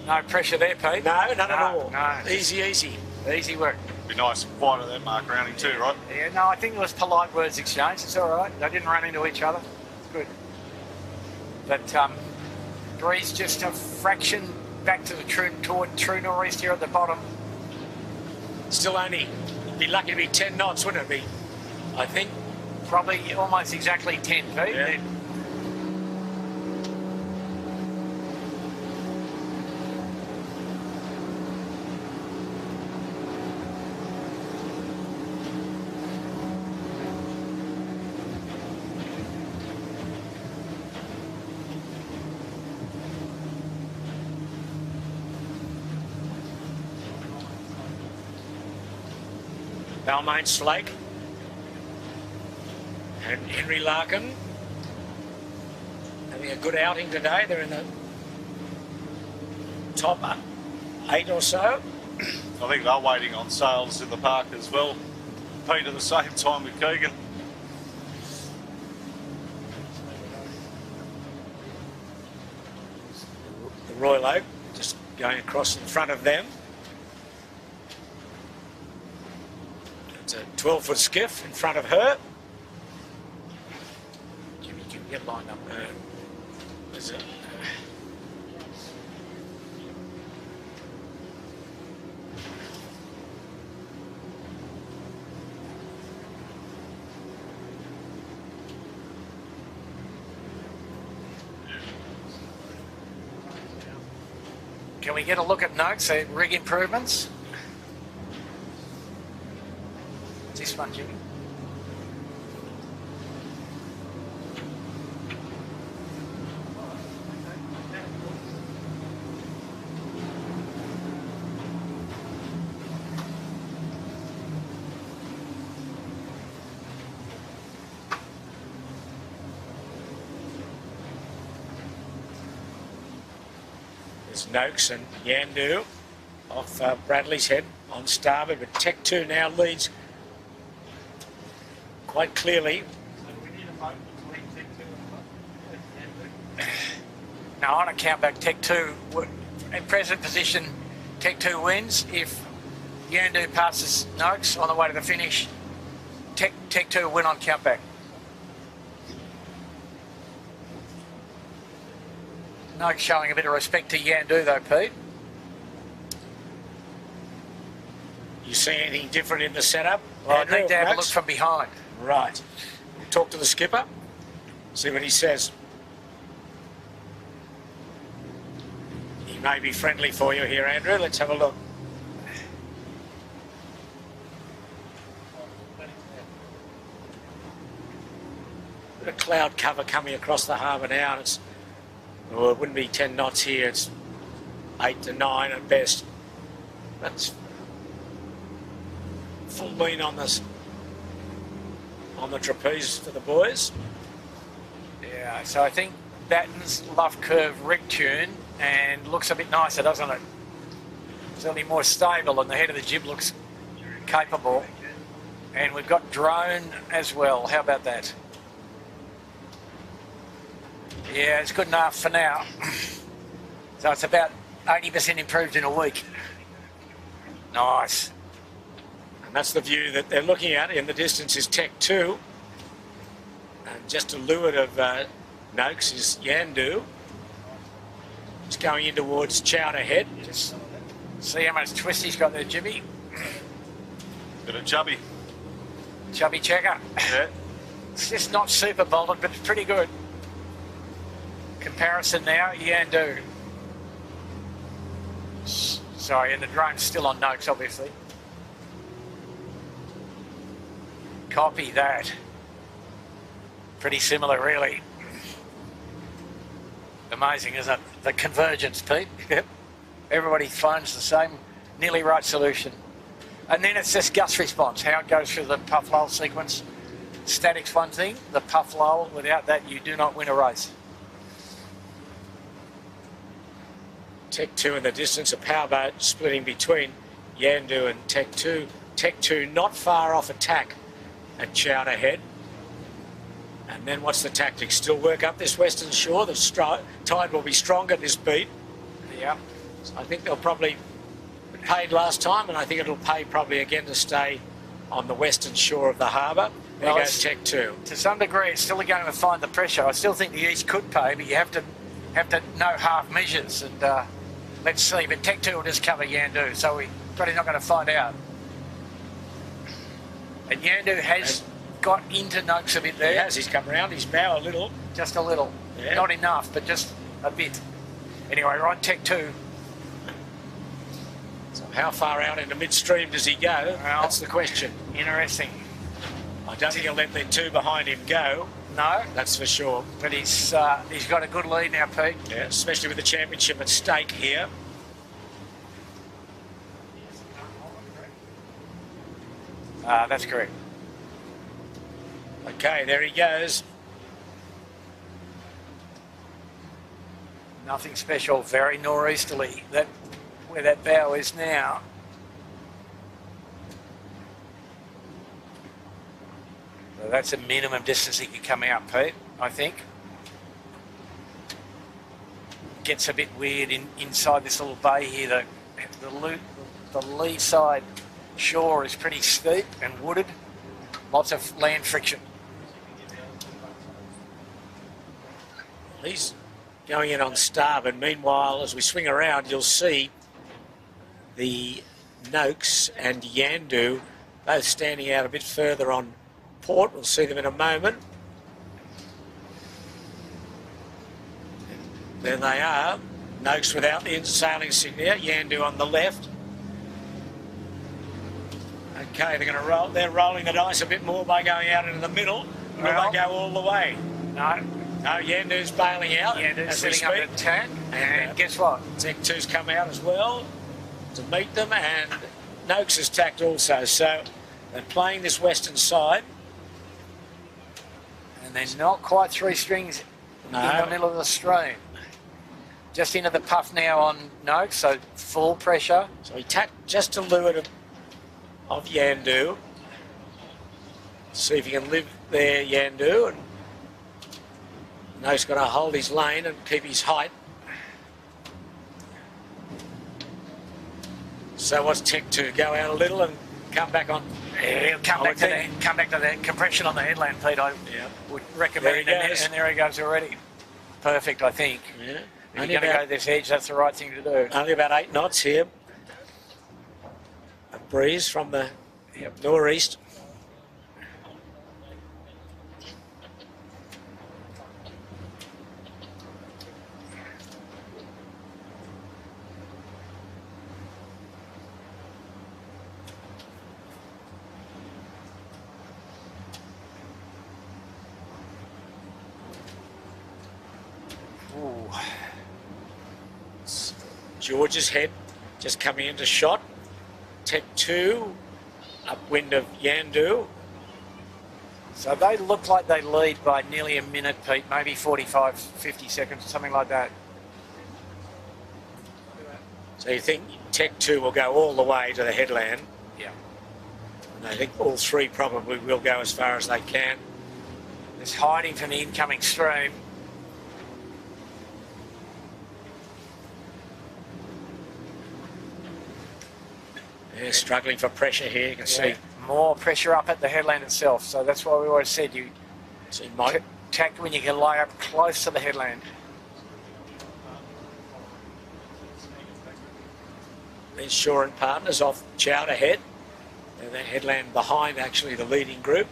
No pressure there, Pete. No, none at all. No. Easy. Easy work. Be nice and quiet at that mark round him too, right? Yeah, no, I think it was polite words exchanged. It's all right. They didn't run into each other. It's good. But breeze just a fraction back to the true northeast here at the bottom. Still only, be lucky to be 10 knots, wouldn't it be? I think. Probably almost exactly 10 feet. Yeah. Balmain Slake and Henry Larkin having a good outing today. They're in the top 8 or so. I think they're waiting on sails in the park as well. Pete at the same time with Keegan. The Royal Oak just going across in front of them. It's a 12-foot skiff in front of her. Jimmy can get lined up. Is it? Can we get a look at notes, rig improvements? This one, Jimmy. There's Noakes and Yandu off Bradley's Head on starboard, but Tech 2 now leads quite clearly. Now on a countback, Tech 2, in present position, Tech 2 wins. If Yandu passes Noakes on the way to the finish, Tech 2 win on countback. Noakes showing a bit of respect to Yandu though, Pete. You see anything different in the setup? Well, I need to have a look from behind. Right. Talk to the skipper, see what he says. He may be friendly for you here, Andrew. Let's have a look. Bit of cloud cover coming across the harbour now, and it wouldn't be 10 knots here. It's 8 to 9 at best. That's full lean on this, on the trapeze for the boys. Yeah, so I think Batten's Luff Curve rig tune and looks a bit nicer, doesn't it? Certainly more stable, and the head of the jib looks capable. And we've got drone as well. How about that? Yeah, it's good enough for now. So it's about 80% improved in a week. Nice. And that's the view that they're looking at. In the distance is Tech 2. And just to leeward of Noakes is Yandu. He's going in towards Chowder Head. Just see how much twist he's got there, Jimmy. Bit of chubby. Chubby checker. Yeah. It's just not super bolted, but it's pretty good. Comparison now, Yandu. Sorry, and the drone's still on Noakes, obviously. Copy that. Pretty similar, really. Amazing, isn't it? The convergence, Pete. Yep. Everybody finds the same, nearly right solution. And then it's just gust response, how it goes through the puff lull sequence. Static's one thing, the puff lull, without that you do not win a race. Tech 2 in the distance, a powerboat splitting between Yandu and Tech 2. Tech 2 not far off attack at Chowder Head. And then what's the tactics? Still work up this western shore. The tide will be stronger this beat. Yeah. So I think they'll probably paid last time, and I think it'll pay probably again to stay on the western shore of the harbour. There goes Tech 2. To some degree, it's still going to find the pressure. I still think the east could pay, but you have to know half measures. And let's see. But Tech 2 will just cover Yandu, so we're probably not going to find out. And Yandu has got into Noakes a bit there. He has. He's come round his bow a little. Just a little. Yeah. Not enough, but just a bit. Anyway, we're on Tech 2. So how far out into midstream does he go? Well, that's the question. Interesting. I don't think he'll let the two behind him go. No. That's for sure. But he's got a good lead now, Pete. Yeah, especially with the championship at stake here. That's correct. Okay, there he goes. Nothing special, very northeasterly. That where that bow is now. So that's a minimum distance he could come out, Pete, I think. Gets a bit weird inside this little bay here. The lee side shore is pretty steep and wooded. Lots of land friction. He's going in on starboard. Meanwhile, as we swing around, you'll see the Noakes and Yandu both standing out a bit further on port. We'll see them in a moment. There they are. Noakes without the sailing insignia, Yandu on the left. Okay, they're going to roll. They're rolling the dice a bit more by going out into the middle. Will they go all the way? No. No, Yandu's bailing out. Yandu's setting up an attack. And guess what? Tech 2's come out as well to meet them, and Noakes has tacked also. So they're playing this western side. And they're not quite three strings in the middle of the stream. Just into the puff now on Noakes, so full pressure. So he tacked just to leeward of Yandu. See if he can live there, Yandu. And Noakes got to hold his lane and keep his height. So what's Tech 2? Go out a little and come back on. Yeah, he'll come back to the compression on the headland, Pete. I would recommend it. And there he goes already. Perfect, I think. Yeah. If you're going to go this edge, that's the right thing to do. Only about 8 knots here. A breeze from the northeast. George's Head just coming into shot. Tech 2, upwind of Yandu. So they look like they lead by nearly a minute, Pete, maybe 45, 50 seconds, something like that. So you think Tech 2 will go all the way to the headland? Yeah. And I think all three probably will go as far as they can. It's hiding from the incoming stream. They're struggling for pressure here, you can see. More pressure up at the headland itself, so that's why we always said you tack when you can lie up close to the headland. There's Shaw and Partners off Chowder Head. And that headland behind actually the leading group.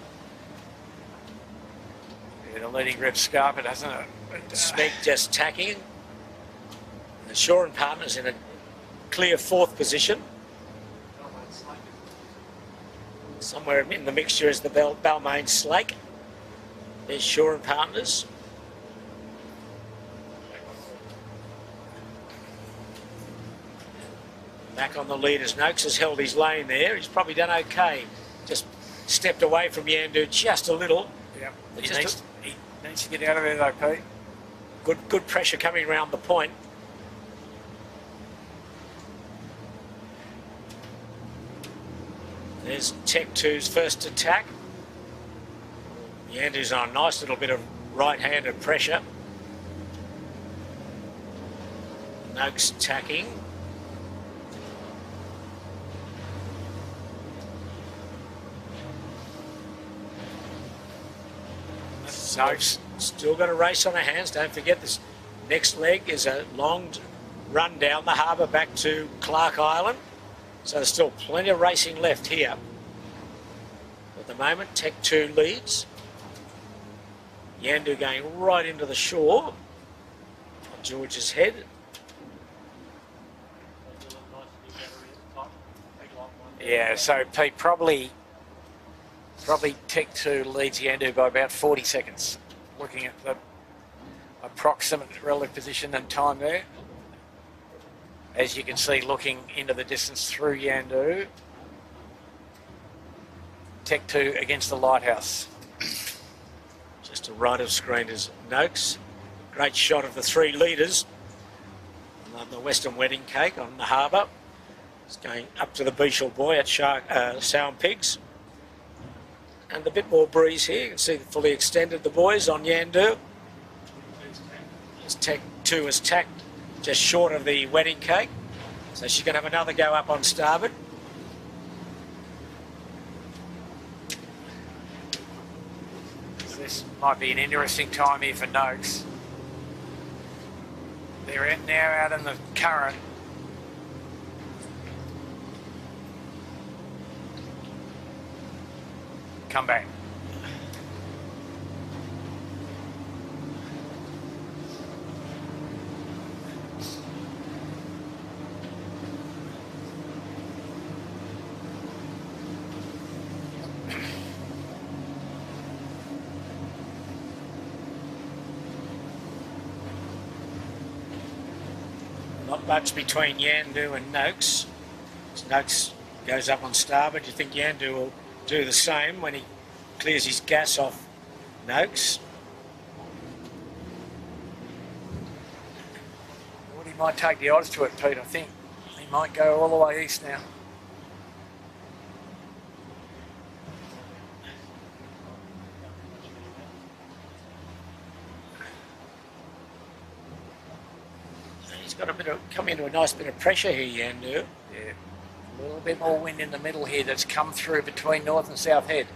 Yeah, the leading group scarp it, doesn't it? Smeg just tacking. And Shaw and Partners in a clear 4th position. Somewhere in the mixture is the Balmain Slake. There's Shaw and Partners. Back on the lead as Noakes has held his lane there. He's probably done okay. Just stepped away from Yandu just a little. Yeah, he needs to get out of there though, Pete. Good pressure coming around the point. There's Tech 2's first attack. Yandu's on a nice little bit of right-handed pressure. Noakes attacking. Noakes still got a race on her hands. Don't forget this next leg is a long run down the harbour back to Clark Island. So there's still plenty of racing left here. At the moment, Tech 2 leads. Yandu going right into the shore on George's Head. Yeah, so Pete, probably Tech 2 leads Yandu by about 40 seconds, looking at the approximate relative position and time there. As you can see, looking into the distance through Yandu. Tech 2 against the lighthouse. Just to right of screen is Noakes. Great shot of the 3 leaders on the Western Wedding Cake on the harbour. It's going up to the Beechel Boy at Sow and Pigs. And a bit more breeze here. You can see fully extended the boys on Yandu. As Tech 2 is tacked just short of the Wedding Cake. So she's going to have another go up on starboard. This might be an interesting time here for Noakes. They're now out in the current. Come back. Not much between Yandu and Noakes. As Noakes goes up on starboard, you think Yandu will do the same when he clears his gas off Noakes. Well, he might take the odds to it, Pete, I think. He might go all the way east now. He's got a bit of come into a nice bit of pressure here, Yandu. Yeah. A little bit more wind in the middle here that's come through between North and South Head.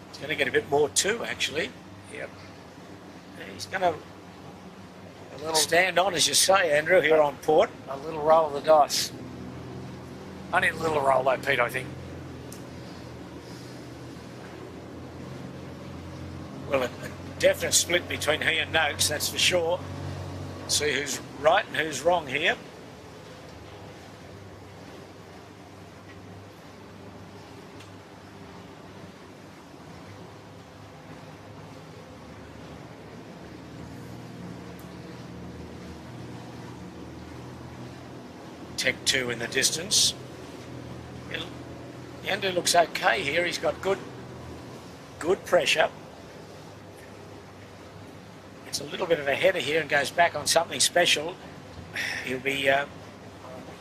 He's going to get a bit more too, actually. Yep. He's going to stand on, as you say, Andrew, here on port. A little roll of the dice. Only a little roll though, Pete, I think. Well, a definite split between he and Noakes, that's for sure. See who's right and who's wrong here. Tech 2 in the distance. Yandu looks okay here. He's got good pressure. It's a little bit of a header here and goes back on something special. He'll be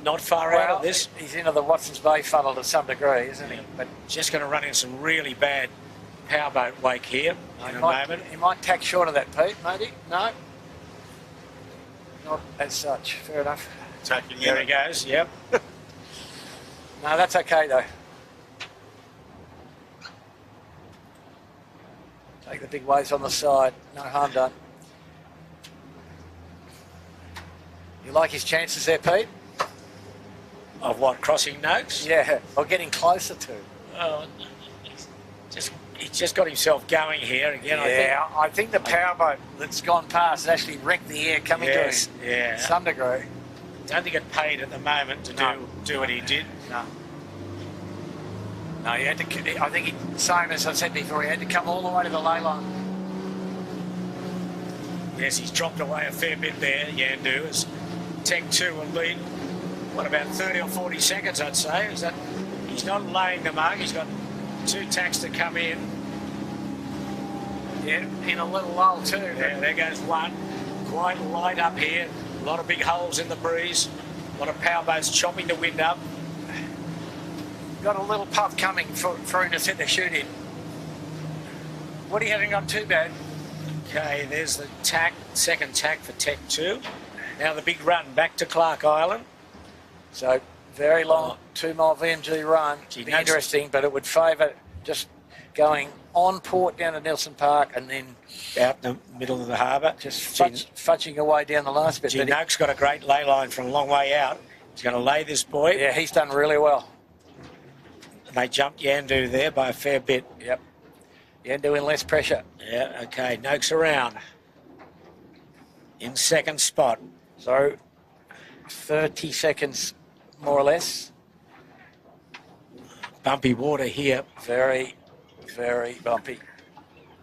not far out of this. He's into the Watson's Bay funnel to some degree, isn't he? But just going to run in some really bad powerboat wake here in a moment. He might tack short of that, Pete, maybe. No? Not as such. Fair enough. Tacking in. There he goes, yep. No, that's okay though. Take the big waves on the side. No harm done. You like his chances there, Pete? Of what, crossing Noakes? Yeah, or getting closer to. Oh, he's just got himself going here again. Yeah, I think the powerboat that's gone past has actually wrecked the air coming to him. Yeah. To some degree. Don't think it paid at the moment to do what he did. No. No, he had to. I think he, same as I said before, he had to come all the way to the ley line. Yes, he's dropped away a fair bit there, Yandu, as Tech 2 will lead, what, about 30 or 40 seconds, I'd say. Is that he's not laying the mark. He's got 2 tacks to come in. Yeah, in a little lull too. There goes one. Quite light up here. A lot of big holes in the breeze. A lot of powerboats chopping the wind up. Got a little puff coming for him to set the chute in. Woody hasn't gone too bad. Okay, there's the tack, second tack for Tech 2. Now the big run back to Clark Island. So very long 2 mile VMG run. Be interesting, but it would favour just going on port down to Nelson Park and then out the middle of the harbour. Just fudging away down the last bit. Noakes got a great lay line from a long way out. He's going to lay this boy. Yeah, he's done really well. They jumped Yandu there by a fair bit. Yep. Yandu in less pressure. Yeah, okay. Noakes around. In second spot. So 30 seconds more or less. Bumpy water here. Very, very bumpy.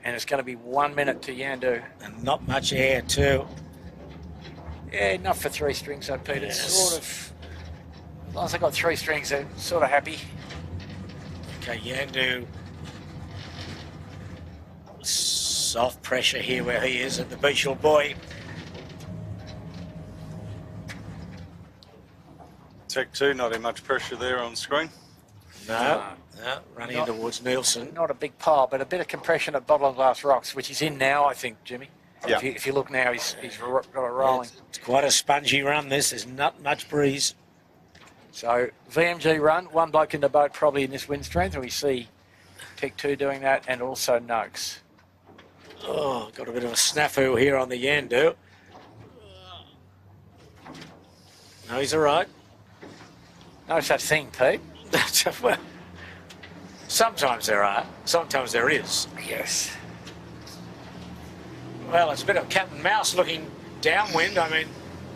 And it's going to be 1 minute to Yandu. And not much air too. Yeah, enough for 3 strings though, Pete. Yes. It's sort of, as long as I got 3 strings, they're sort of happy. Okay, Yandu. Soft pressure here where he is at the Beachel Buoy. Tech 2, not in much pressure there on screen. No, running towards Nielsen. Not a big pile, but a bit of compression at Bottle and Glass Rocks, which he's in now, I think, Jimmy. Yeah. If you look now, he's got it rolling. It's quite a spongy run, this. There's not much breeze. So, VMG run, 1 bloke in the boat probably in this wind strength, and we see Tech 2 doing that, and also Noakes. Oh, got a bit of a snafu here on the Yandu. No, he's all right. No such thing, Pete. Well, sometimes there are, sometimes there is. Yes. Well, it's a bit of cat and mouse looking downwind. I mean,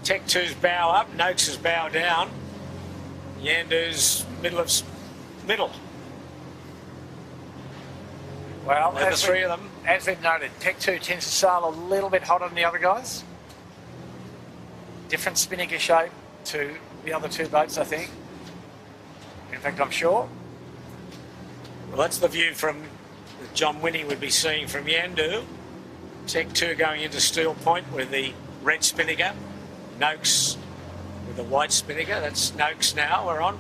Tech 2's bow up, Noakes' bow down. Yandu's middle. Well, And the 3 of them. As we've noted, Tech 2 tends to sail a little bit hotter than the other guys. Different spinnaker shape to the other 2 boats, I think. In fact, I'm sure. Well, that's the view from John Winnie would be seeing from Yandu. Tech 2 going into Steel Point with the red spinnaker. Noakes with the white spinnaker. That's Noakes now we're on.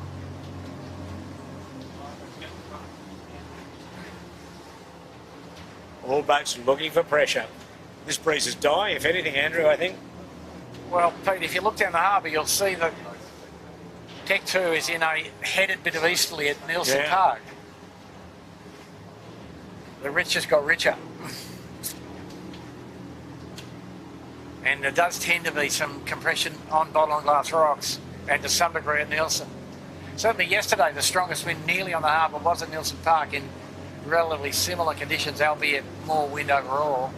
All boats looking for pressure. This breeze is dying, if anything, Andrew, I think. Well, Pete, if you look down the harbour, you'll see that Tech 2 is in a headed bit of easterly at Nielsen Yeah. Park. The rich just got richer. And there does tend to be some compression on bottle and glass rocks, and to some degree at Nielsen. Certainly yesterday, the strongest wind nearly on the harbour was at Nielsen Park in relatively similar conditions, albeit more wind overall.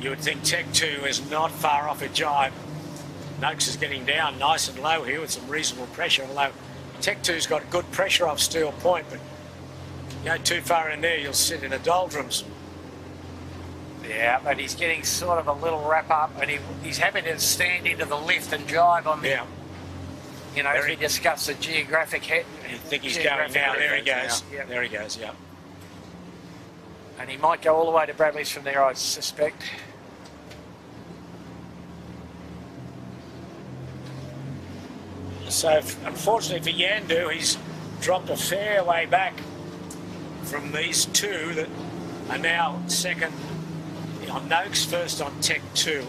You would think Tech 2 is not far off a jibe. Noakes is getting down nice and low here with some reasonable pressure, although Tech 2's got good pressure off Steel Point, but you go too far in there, you'll sit in the doldrums. Yeah, but he's getting sort of a little wrap up, and he's having to stand into the lift and jibe on the, Yeah, you know, as we discussed the geographic head. I think he's going now. There he goes. Yeah. There he goes, yeah. And he might go all the way to Bradley's from there, I suspect. So, unfortunately for Yandu, he's dropped a fair way back from these two that are now second on Noakes, first on Tech 2.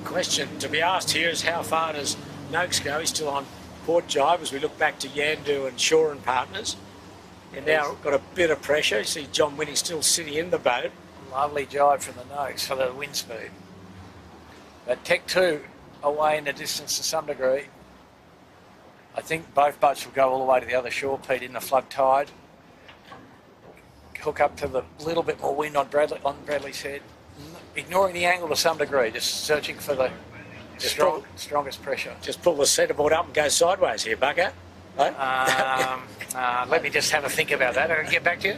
Question to be asked here is how far does Noakes go? He's still on port jibe as we look back to Yandu and Shaw and partners. And now got a bit of pressure. You see John Winnie still sitting in the boat. Lovely jibe from the Noakes for the wind speed. But Tech 2 away in the distance to some degree. I think both boats will go all the way to the other shore, Pete, in the flood tide. Hook up to the little bit more wind on Bradley's head. Ignoring the angle to some degree, just searching for the strongest pressure. Just pull the centreboard up and go sideways here, Bugger. Right? Let me just have a think about that. I'll get back to you.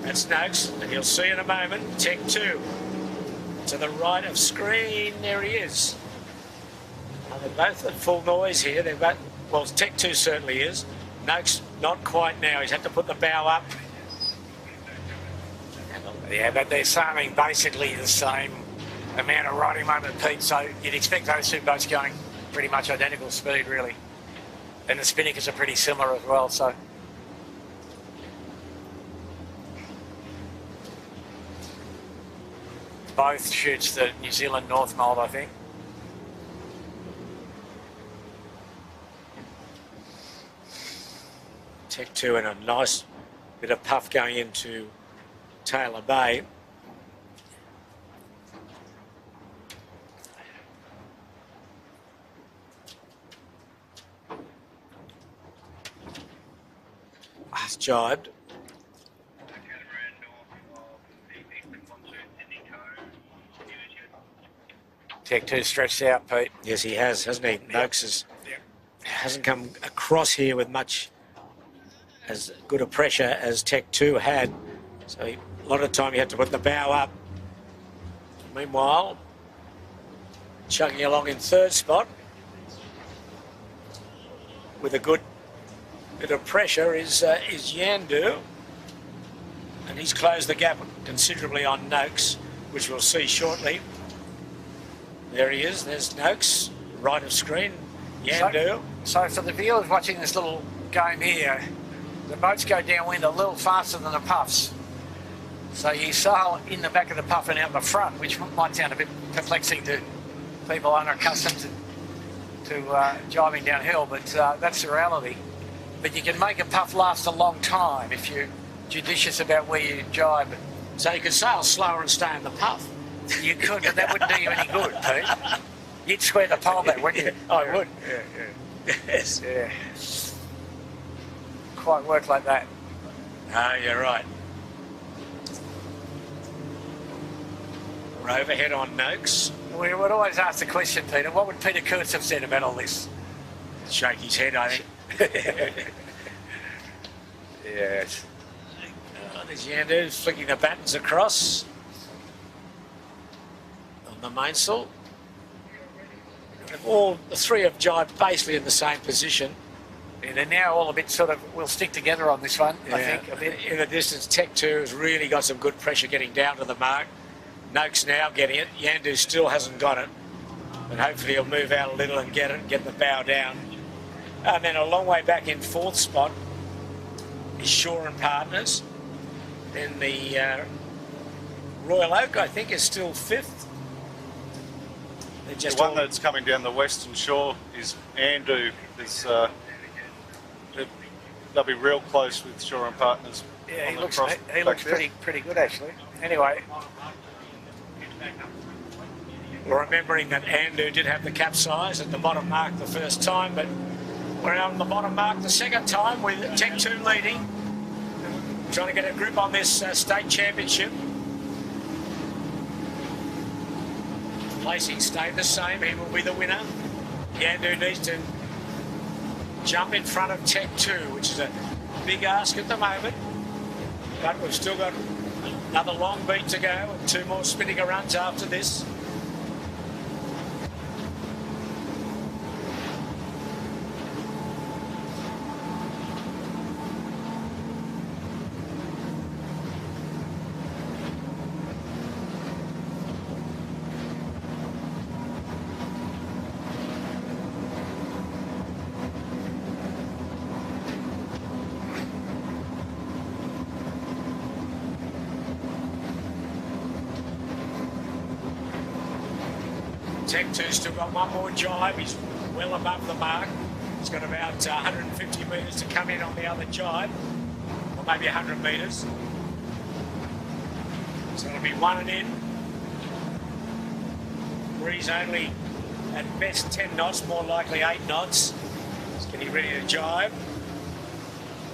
That's Noakes, and you'll see in a moment Tech 2 to the right of screen. There he is. They're both at full noise here. They're both, well, Tech 2 certainly is. Noakes not quite now. He's had to put the bow up. Yeah, but they're sailing basically the same amount of riding moment, Pete, so you'd expect those two boats going pretty much identical speed, really. And the spinnakers are pretty similar as well, so. Both shoots the New Zealand North mould, I think. Tech 2 and a nice bit of puff going into Taylor Bay. He's jibed. Tech 2 stretched out, Pete. Yes, he has, hasn't he? Noakes hasn't come across here with much as good a pressure as Tech 2 had. So a lot of time he had to put the bow up. Meanwhile, chugging along in third spot with a good bit of pressure is Yandu. And he's closed the gap considerably on Noakes, which we'll see shortly. There he is, there's Noakes, right of screen, Yandu. So for the viewers watching this little game here, the boats go downwind a little faster than the puffs. So you sail in the back of the puff and out the front, which might sound a bit perplexing to people unaccustomed to jibing downhill, but that's the reality. But you can make a puff last a long time if you're judicious about where you jibe. So you could sail slower and stay in the puff. You could, but that wouldn't do you any good, Pete. You'd square the pole back, wouldn't you? I would. Yeah. Yes. Yeah. Quite work like that. Oh, you're right. We're overhead on Noakes. We would always ask the question, Peter, what would Peter Kurtz have said about all this? Shake his head, I think. Yes. Oh, there's Yandu flicking the battens across on the mainsail. All the three have jibed basically in the same position. Yeah, they're now all a bit sort of, we'll stick together on this one, I think, a bit. In the distance, Tech 2 has really got some good pressure getting down to the mark. Noakes now getting it. Yandu still hasn't got it. But hopefully he'll move out a little and get it and get the bow down. And then a long way back in fourth spot is Shaw and Partners. Then the Royal Oak, I think, is still fifth. They're just The one that's coming down the western shore is Andu. They'll be real close with Shaw and Partners. Yeah, he on looks, the cross he back looks there. pretty good, actually. Anyway, remembering that Andu did have the capsize at the bottom mark the first time, but we're on the bottom mark the second time with Tech 2 leading. Trying to get a grip on this state championship. Placing stayed the same. He will be the winner. Yandu needs to jump in front of Tech 2, which is a big ask at the moment. But we've still got another long beat to go and two more spinnaker runs after this. Tech 2's still got one more jibe. He's well above the mark. He's got about 150 metres to come in on the other jibe, or maybe 100 metres. So it'll be one and in. Breeze only at best 10 knots, more likely 8 knots. He's getting ready to jibe.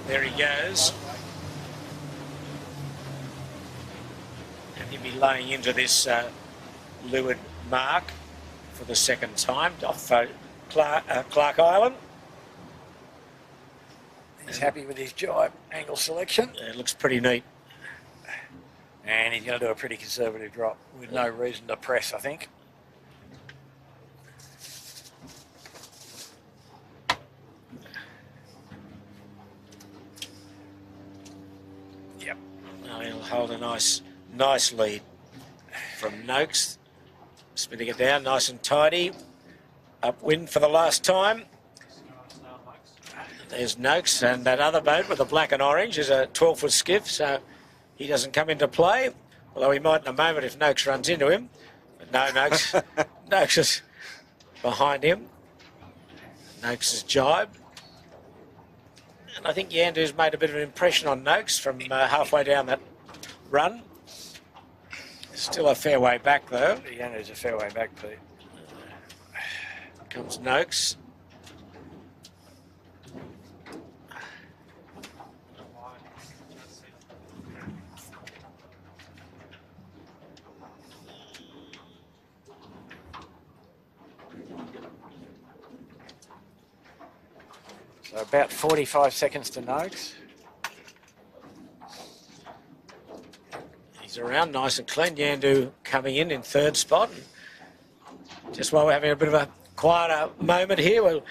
There he goes. And he'll be laying into this leeward mark for the second time off Clark Island. he's happy with his jibe angle selection. It looks pretty neat. And he's going to do a pretty conservative drop with no reason to press, I think. Yep. Now he'll hold a nice lead from Noakes. Spinning it down nice and tidy. Upwind for the last time. There's Noakes, and that other boat with the black and orange is a 12-foot skiff, so he doesn't come into play, although he might in a moment if Noakes runs into him. But no, Noakes, Noakes is behind him. Noakes is jibed. And I think Yandu's made a bit of an impression on Noakes from halfway down that run. Still a fair way back, though. Yandu's a fair way back, Pete. Comes Noakes. So about 45 seconds to Noakes. He's around nice and clean. Yandu coming in third spot. Just while we're having a bit of a quieter moment here, we'll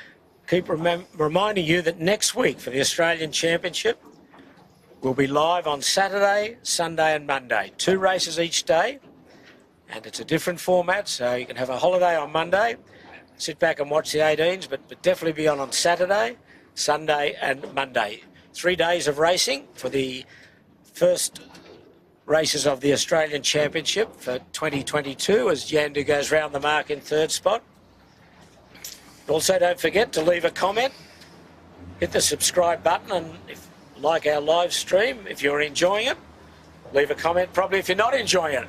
keep reminding you that next week for the Australian Championship, we'll be live on Saturday, Sunday and Monday. 2 races each day, and it's a different format, so you can have a holiday on Monday, sit back and watch the 18s, but definitely be on Saturday, Sunday and Monday. 3 days of racing for the first races of the Australian Championship for 2022 as Yandu goes round the mark in third spot. Also, don't forget to leave a comment, hit the subscribe button, and if like our live stream, if you're enjoying it, leave a comment probably if you're not enjoying it.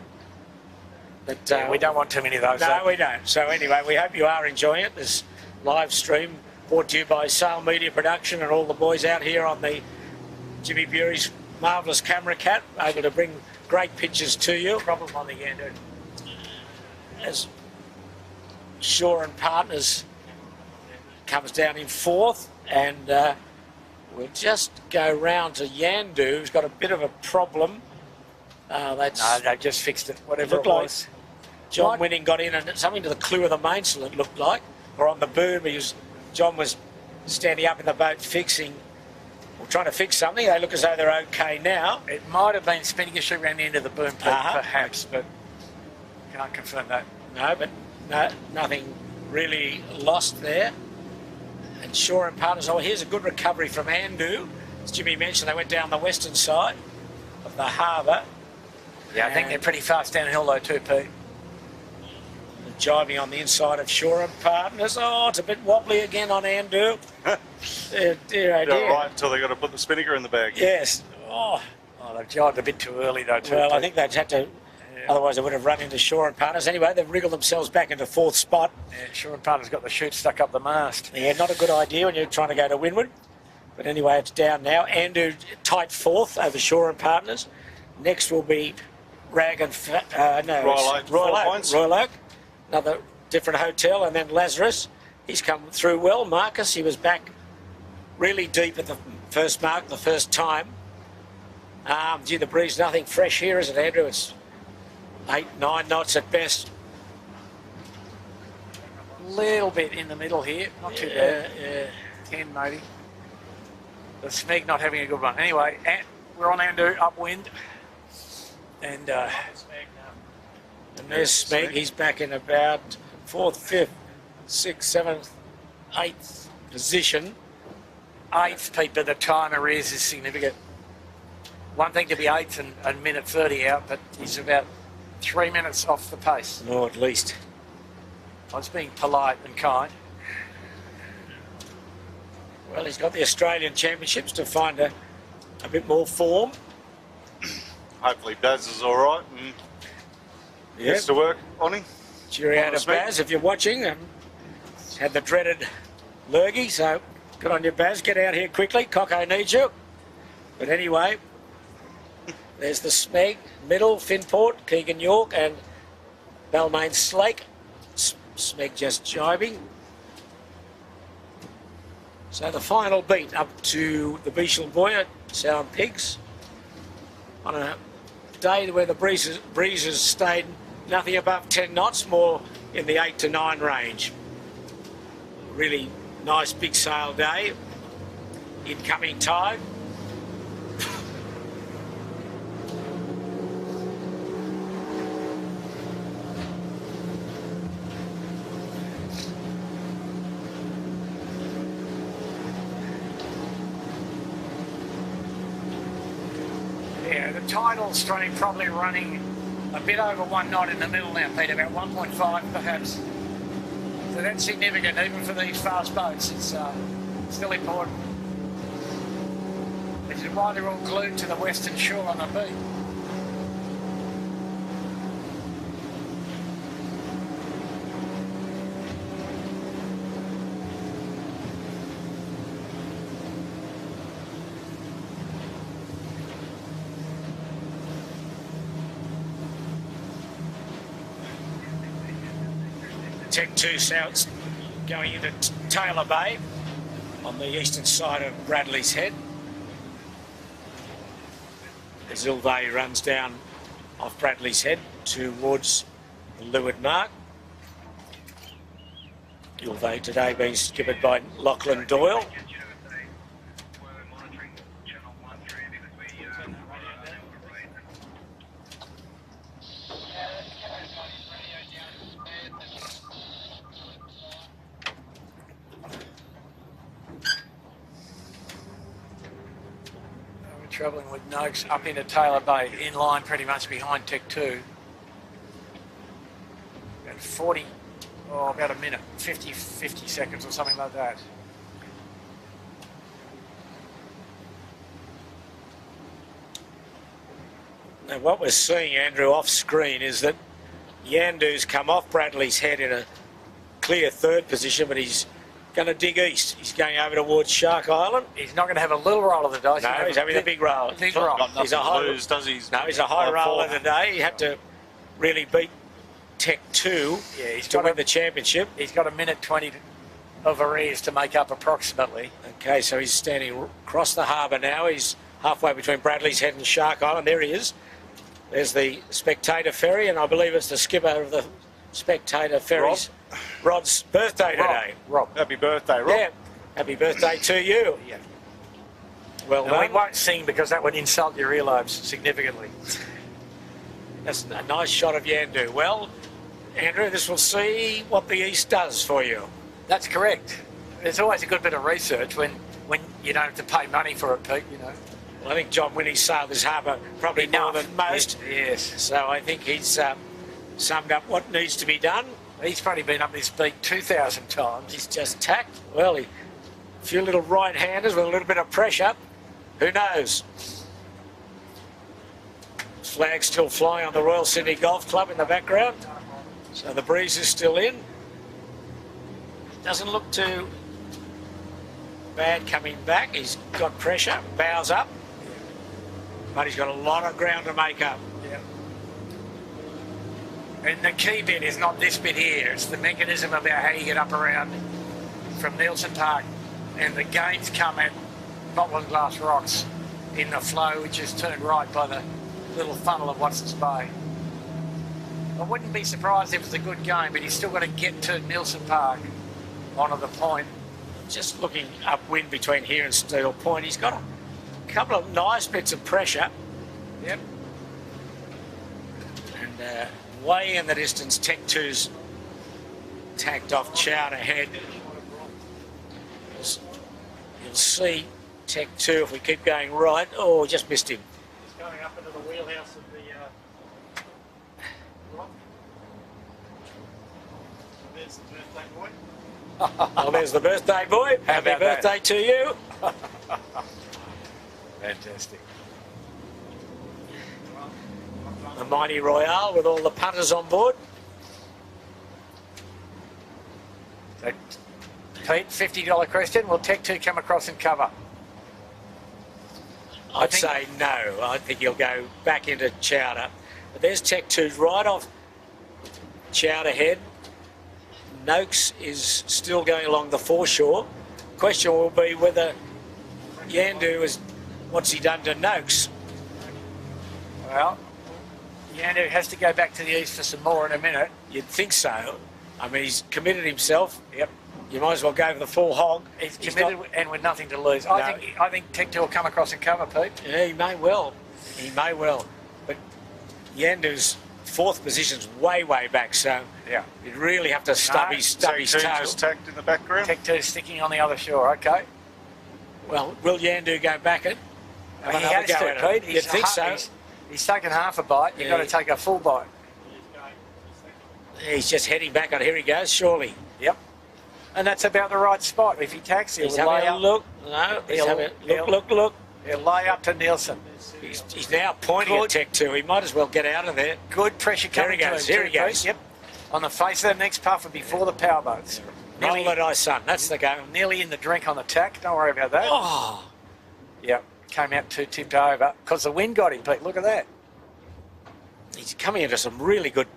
But we don't want too many of those. No, we don't. So anyway, we hope you are enjoying it. This live stream brought to you by Sale Media Production and all the boys out here on the Jimmy Bury's marvellous camera cat, able to bring great pictures to you. Problem on the Yandu. As Shaw and Partners comes down in fourth, and we'll just go round to Yandu, who's got a bit of a problem. No, they just fixed it, whatever it like was. John Winning got in, and something to the clue of the mainsail, it looked like, or on the boom. John was standing up in the boat fixing, or trying to fix something. They look as though they're okay now. It might have been spinning issue around the end of the boom, perhaps, but can't confirm that. No, but nothing really lost there. And Shaw and Partners, oh, here's a good recovery from Andu. As Jimmy mentioned, they went down the western side of the harbour. Yeah, I think they're pretty fast downhill though too, Pete. Jiving on the inside of Shaw and Partners. Oh, it's a bit wobbly again on Andu. Dear, oh dear. Right until they got to put the spinnaker in the bag. Yes. Oh, they've jived a bit too early though too. Well, Pete. I think they'd had to, otherwise they would have run into Shaw and Partners. Anyway, they've wriggled themselves back into fourth spot. Yeah, Shaw and Partners got the chute stuck up the mast. Yeah, not a good idea when you're trying to go to windward. But anyway, it's down now. Andu tight fourth over Shaw and Partners. Next will be Royal Oak. Another different hotel, and then Lazarus. He's come through well. Marcus, he was back really deep at the first mark the first time. Gee, the breeze, nothing fresh here, is it, Andrew? It's 8, 9 knots at best. Little bit in the middle here, not too bad. Yeah. 10 maybe. The Smeg not having a good one. Anyway, we're on Andu, upwind. And there's Smeg. He's back in about 4th, 5th, 6th, 7th, 8th position. 8th, Pete, but the time arrears is significant. One thing to be 8th and minute 30 out, but he's about 3 minutes off the pace. Or at least. I was being polite and kind. Well, he's got the Australian Championships to find a bit more form. Hopefully Baz is all right and gets to work on him. Cheerio to Baz if you're watching. Had the dreaded lurgy, so good on you, Baz. Get out here quickly. Coco needs you. But anyway, there's the Smeg, Middle, Finport, Keegan York and Balmain Slake. Smeg just jibing. So the final beat up to the Beechel Boy at Sound Pigs on a day where the breezes stayed nothing above 10 knots, more in the 8 to 9 range. Really nice big sail day. Incoming tide. Yeah, the tidal stream probably running a bit over 1 knot in the middle now, Pete, about 1.5 perhaps. So that's significant even for these fast boats. It's still important. Which is why they're all glued to the western shore on the beach. Tech 2 South going into Taylor Bay on the eastern side of Bradley's Head. As Ilvay runs down off Bradley's Head towards the leeward mark. Ilvay today being skippered by Lachlan Doyle. Travelling with Noakes up into Taylor Bay, in line pretty much behind Tech 2. About 40, oh, about a minute, 50 seconds or something like that. Now what we're seeing, Andrew, off screen is that Yandu's come off Bradley's head in a clear third position, but he's going to dig east. He's going over towards Shark Island. He's not going to have a little roll of the dice. No, he's having a big roll. Big roll. He's a high, lose, does he? No, he's a high roller today. He had to really beat Tech 2 to win the championship. He's got a minute 20 of arrears to make up approximately. Okay, so he's standing across the harbour now. He's halfway between Bradley's Head and Shark Island. There he is. There's the Spectator Ferry, and I believe it's the skipper of the Spectator Ferries. Rod's birthday today. Rob. Happy birthday, Rob. Yeah, happy birthday to you. Yeah. Well And we done. won't sing because that would insult your earlobes significantly. That's a nice shot of Yandu. Well, Andrew, this will see what the East does for you. That's correct. There's always a good bit of research when you don't have to pay money for it, Pete, you know. Well, I think John Winnie sailed this harbour probably more than most. Yes. So I think he's summed up what needs to be done. He's probably been up this beat 2,000 times. He's just tacked. Well, a few little right-handers with a little bit of pressure. Who knows? Flag still flying on the Royal Sydney Golf Club in the background. So the breeze is still in. Doesn't look too bad coming back. He's got pressure, bows up. But he's got a lot of ground to make up. Yeah. And the key bit is not this bit here. It's the mechanism about how you get up around from Nielsen Park. And the gains come at Bottle and Glass Rocks in the flow, which is turned right by the little funnel of Watson's Bay. I wouldn't be surprised if it's a good game, but he's still got to get to Nielsen Park onto the point. Just looking upwind between here and Steel Point, he's got a couple of nice bits of pressure. Yep. And way in the distance, Tech 2's tacked off Chowder Head. You'll see Tech 2 if we keep going right. Oh, just missed him. He's going up into the wheelhouse of the rock. There's the birthday boy. Oh, there's the birthday boy. Happy about birthday to you. Fantastic. The Mighty Royale with all the punters on board. So, Pete, $50 question. Will Tech 2 come across and cover? I'd say no. I think he'll go back into Chowder. But there's Tech 2 right off Chowder Head. Noakes is still going along the foreshore. Question will be whether Yandu is, what's he done to Noakes? Well, Yandu has to go back to the east for some more in a minute. You'd think so. I mean, he's committed himself. Yep. You might as well go for the full hog. He's committed and with nothing to lose. I think Tech 2 will come across and cover, Pete. Yeah, he may well. He may well. But Yandu's fourth position's way back, so yeah, you'd really have to stub his toe. Just tacked in the background. Tech 2 sticking on the other shore, okay. Well, will Yandu go back it? He has to, Pete. You'd think so. He's taken half a bite. You've got to take a full bite. He's just heading back on. Here he goes, surely. Yep. And that's about the right spot. If he tacks, he'll He's lay having a up. look. No, he's having look. He'll lay up to Nielsen. He's now pointing at Tech 2. He might as well get out of there. Good pressure coming to him. Here he goes. Yep. On the face of the next puffer before the power boats. Roll the dice, son. That's the game. Nearly in the drink on the tack. Don't worry about that. Oh. Yep. Came out too tipped over because the wind got him, Pete. Look at that. He's coming into some really good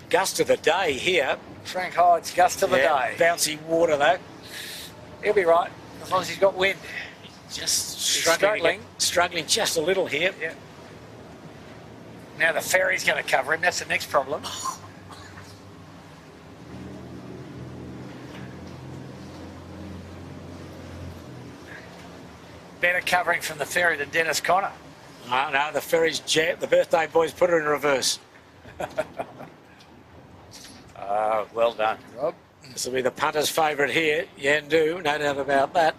gust of the day here. Frank Hyde's gust of the day. Bouncy water, though. He'll be right as long as he's got wind. Just struggling just a little here. Yeah. Now the ferry's going to cover him. That's the next problem. Better covering from the ferry than Dennis Connor. No, the ferry's jammed. The birthday boys put her in reverse. Well done, Rob. This will be the punter's favourite here, Yandu, no doubt about that.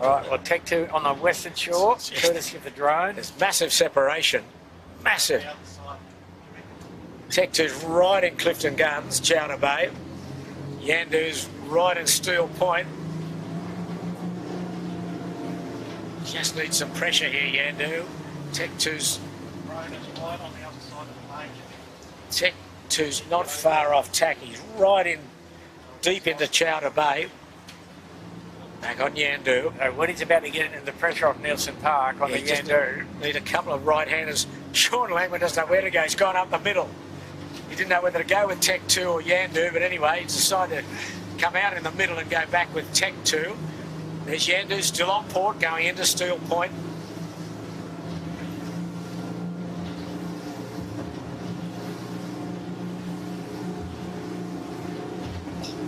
Right, well, Tech 2 on the western shore, courtesy of the drone. There's massive separation. Massive. Tech 2's right in Clifton Gardens, Chowder Bay. Yandu's right in Steel Point. Just needs some pressure here, Yandu. Tech 2's Tech 2's not far off tack. He's right in, deep into Chowder Bay. Back on Yandu. When he's about to get into the pressure off Nielsen Park on the Yandu. Need a couple of right-handers. Sean Langman doesn't know where to go. He's gone up the middle. He didn't know whether to go with Tech 2 or Yandu, but anyway, he decided to come out in the middle and go back with Tech 2. There's Yandu still on port, going into Steel Point.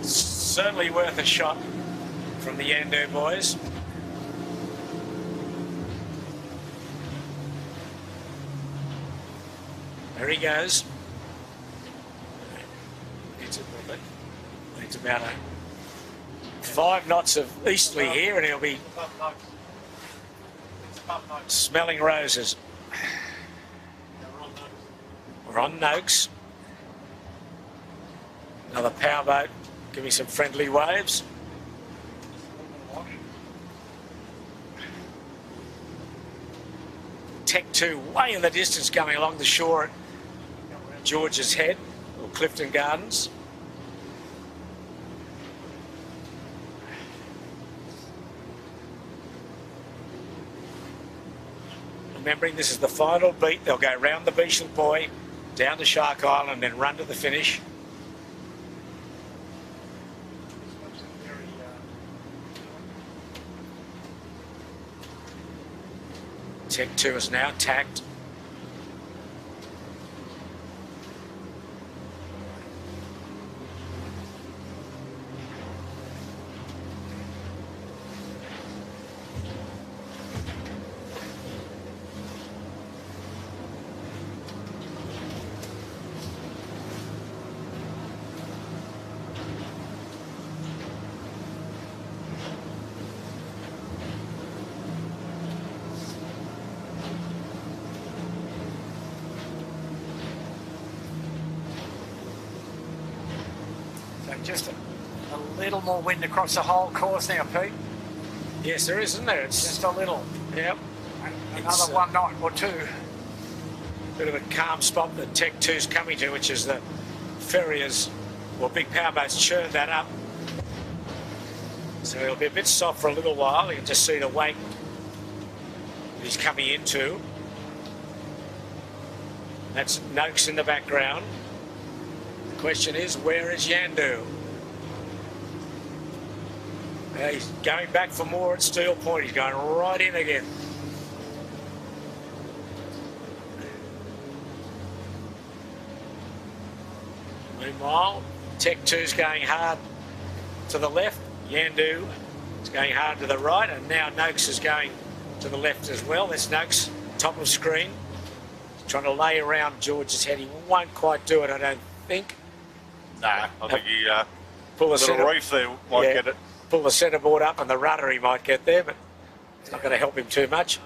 Certainly worth a shot from the Yandu boys. There he goes. It's about 5 knots of easterly here, and he'll be smelling roses. We're on Noakes. Another powerboat. Give me some friendly waves. Tech 2 way in the distance coming along the shore at George's Head, or Clifton Gardens. Remembering this is the final beat, they'll go round the Beetle Buoy, down to Shark Island, then run to the finish. Tech 2 is now tacked. Just a little more wind across the whole course now, Pete. Yes, there is, isn't there? It's Just a little. Yep. Another 1 knot or 2. Bit of a calm spot that Tech 2's coming to, which is the ferriers, or big powerboats churn that up. So it'll be a bit soft for a little while. You can just see the wake that he's coming into. That's Noakes in the background. The question is, where is Yandu? He's going back for more at Steel Point. He's going right in again. Meanwhile, Tech 2's going hard to the left. Yandu is going hard to the right, and now Noakes is going to the left as well. There's Noakes, top of screen. He's trying to lay around George's Head. He won't quite do it, I don't think. Nah, I think he pull the little reef there might get it. Pull the centreboard up and the rudder he might get there, but it's not going to help him too much.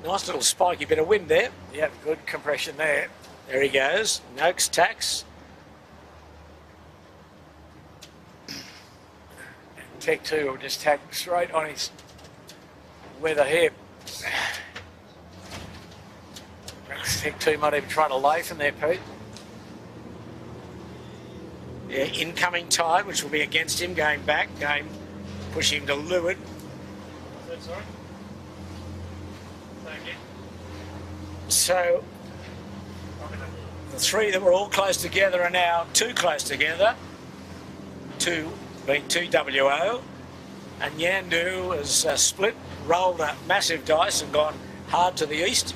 Nice little spiky bit of wind there. Yeah, good compression there. There he goes. Noakes tacks. Tech 2 will just tack straight on his weather hip. Tech 2 might even try to lay from there, Pete. Yeah, incoming tide, which will be against him, going back, pushing him to leeward. Sorry? So the 3 that were all close together are now too close together. 2 being 2WO, and Yandu has split, rolled a massive dice and gone hard to the east.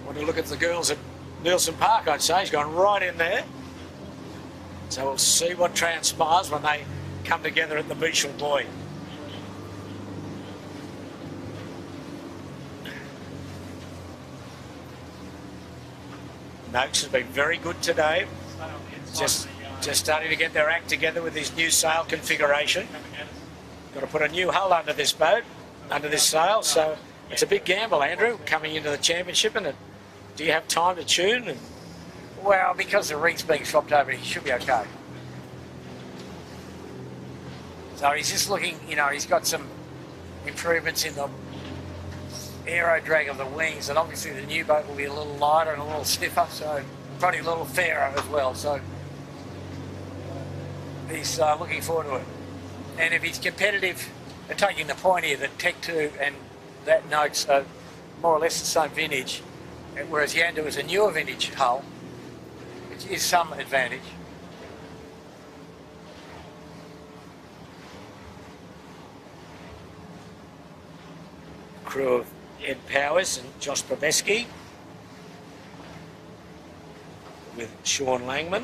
Want to look at the girls at Nielsen Park, I'd say. He's gone right in there. So we'll see what transpires when they come together at the Beetle Buoy. Noakes has been very good today. Just starting to get their act together with his new sail configuration. got to put a new hull under this boat, under this sail. So it's a big gamble, Andrew, coming into the championship. And do you have time to tune? And Well, because the rig's being swapped over, he should be okay. So he's just looking, you know, he's got some improvements in the aero drag of the wings, and obviously the new boat will be a little lighter and a little stiffer, so probably a little fairer as well. So he's looking forward to it. And if he's competitive at taking the point here that Tech 2 and that Noakes are more or less the same vintage, whereas Yandu is a newer vintage hull, which is some advantage. crew of Ed Powers and Josh Babeski with Sean Langman.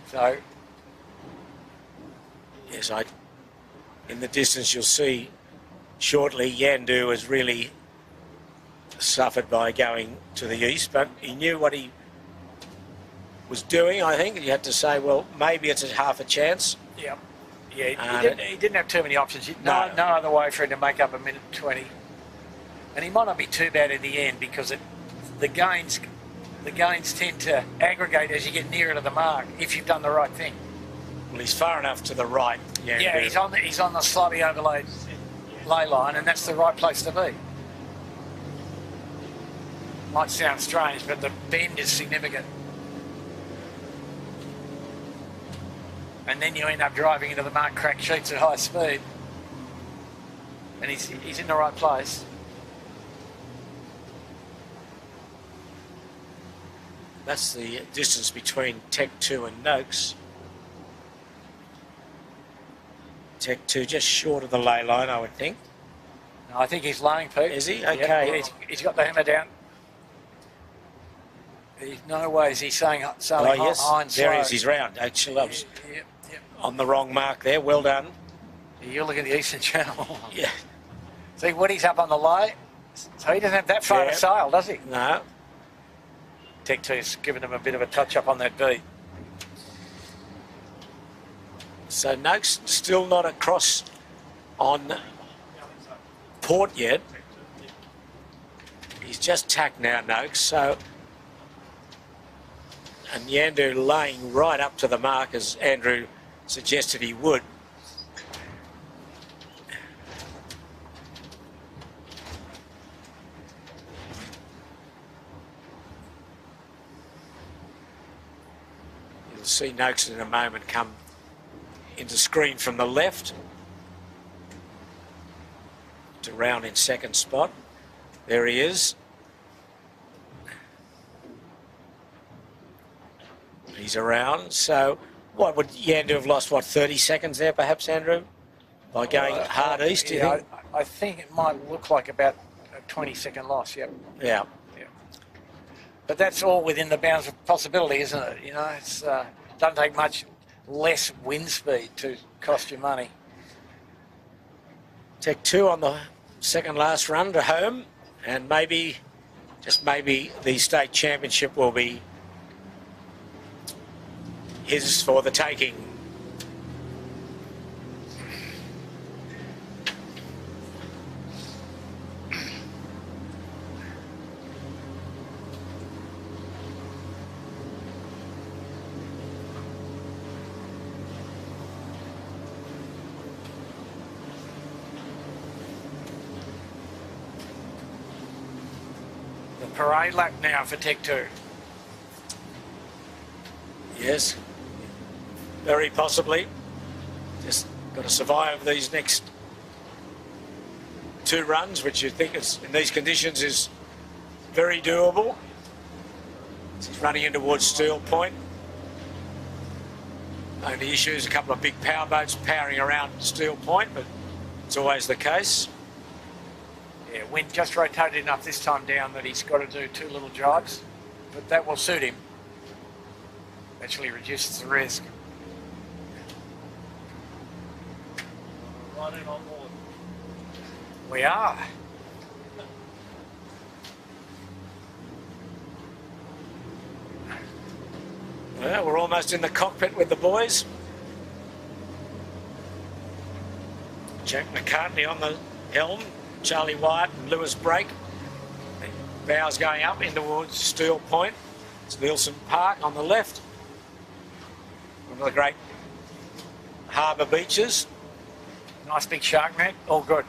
So, yes, in the distance you'll see shortly Yandu has really suffered by going to the east, but he knew what he was doing, I think. You had to say, well, maybe it's a half a chance. Yeah. Yeah, he didn't have too many options. No other way for him to make up a minute 20. And he might not be too bad in the end because the gains tend to aggregate as you get nearer to the mark if you've done the right thing. Well, he's far enough to the right. Yeah, he's on the slightly overlaid lay line, and that's the right place to be. Might sound strange, but the bend is significant. And then you end up driving into the mark crack sheets at high speed. And he's in the right place. That's the distance between Tech 2 and Noakes. Tech 2 just short of the lay line, I would think. No, I think he's laying, Pete. Is he? Okay. Yeah, he's got the hammer down. There's no way is he sailing yes, high and slow. there he is. He's round. Actually, I was Yep. on the wrong mark there. Well done. You're looking at the Eastern Channel. Yeah. See, Woody's up on the lay, so he doesn't have that far to sail, does he? No. Tech 2's given him a bit of a touch-up on that beat. So Noakes still not across on port yet. He's just tacked now, Noakes. So, and Yandu laying right up to the mark as Andrew suggested he would. You'll see Noakes in a moment come into screen from the left to round in second spot. There he is. He's around. So what would Yandu have lost, 30 seconds there perhaps, Andrew, by going hard east, do you think? I think it might look like about a 20-second loss, yep. Yeah. But that's all within the bounds of possibility, isn't it? You know, it's doesn't take much less wind speed to cost you money. Tech 2 on the second last run to home, and maybe, just maybe, the state championship will be his for the taking. The parade lap now for Tech 2. Yes, very possibly. Just got to survive these next two runs, which you think is, in these conditions is very doable. He's running in towards Steel Point. Only issue is a couple of big power boats powering around Steel Point, but it's always the case. Yeah, wind just rotated enough this time down that he's got to do two little jibes, but that will suit him. Actually reduces the risk. Right in on board. We are. Well, we're almost in the cockpit with the boys. Jack McCartney on the helm, Charlie Wyatt and Lewis Brake. Bows going up in towards Steel Point. It's Nielsen Park on the left. One of the great harbour beaches. Nice big shark net, all good.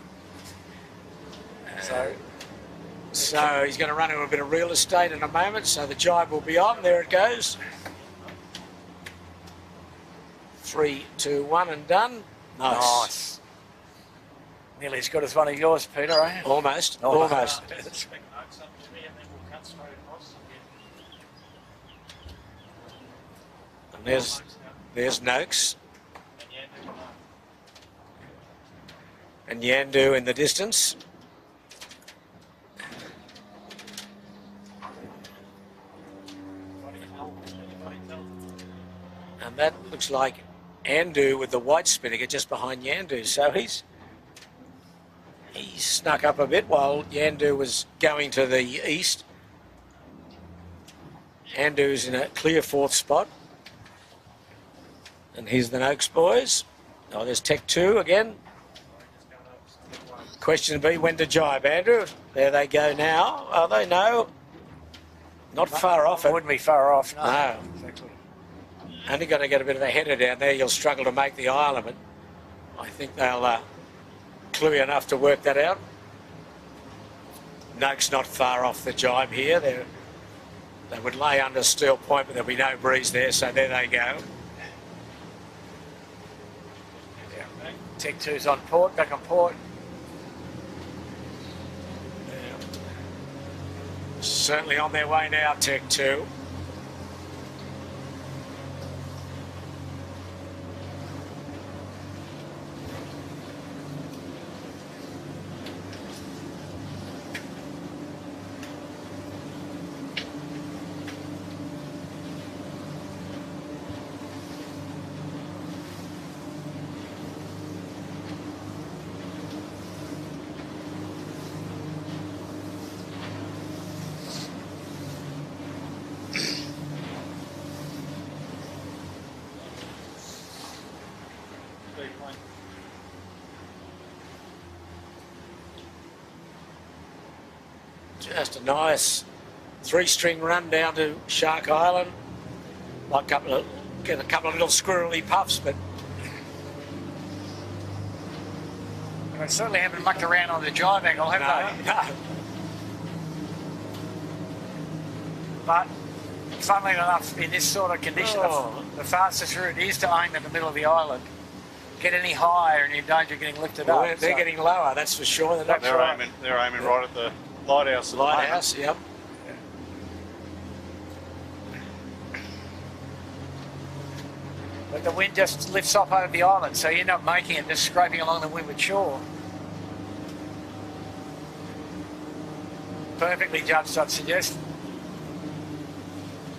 So he's going to run into a bit of real estate in a moment, so the jibe will be on. There it goes. 3, 2, 1 and done. Nice. Nearly as good as one of yours, Peter, eh? Almost. Almost. And there's Noakes. And Yandu in the distance. And that looks like Andu with the white spinnaker just behind Yandu. So he's snuck up a bit while Yandu was going to the east. Andu's in a clear 4th spot. And here's the Noakes boys. Oh, there's Tech 2 again. Question to be, when to jibe, Andrew? There they go now. Are they? No. Not far off it. Wouldn't be far off. No. Exactly. Only got to get a bit of a header down there. You'll struggle to make the island, but I think they'll cluey enough to work that out. Noakes not far off the jibe here. They would lay under Steel Point, but there'll be no breeze there, so there they go. Yeah. Tech 2's on port, back on port. Certainly on their way now, Tech 2. Just a nice 3-string run down to Shark Island. Like get a couple of little squirrely puffs, but They certainly haven't mucked around on the jibe angle, have they? no. But funnily enough, in this sort of condition, the fastest route is to aim at the middle of the island. Get any higher and you're in danger of getting lifted up. They're getting lower, that's for sure. They're aiming right at the lighthouse. Lighthouse, yep. But the wind just lifts up over the island, so you're not making it, just scraping along the windward shore. Perfectly judged, I'd suggest.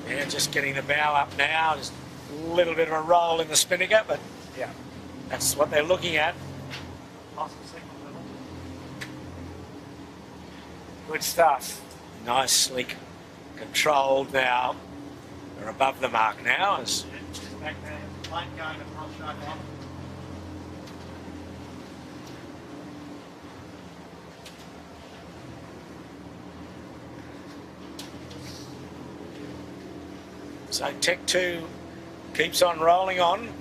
Yeah, just getting the bow up now. Just a little bit of a roll in the spinnaker, but Yeah. that's what they're looking at. Good stuff. Nice, slick, controlled now. They're above the mark now. As Back there, plane going across Shark Island. so Tech 2 keeps on rolling on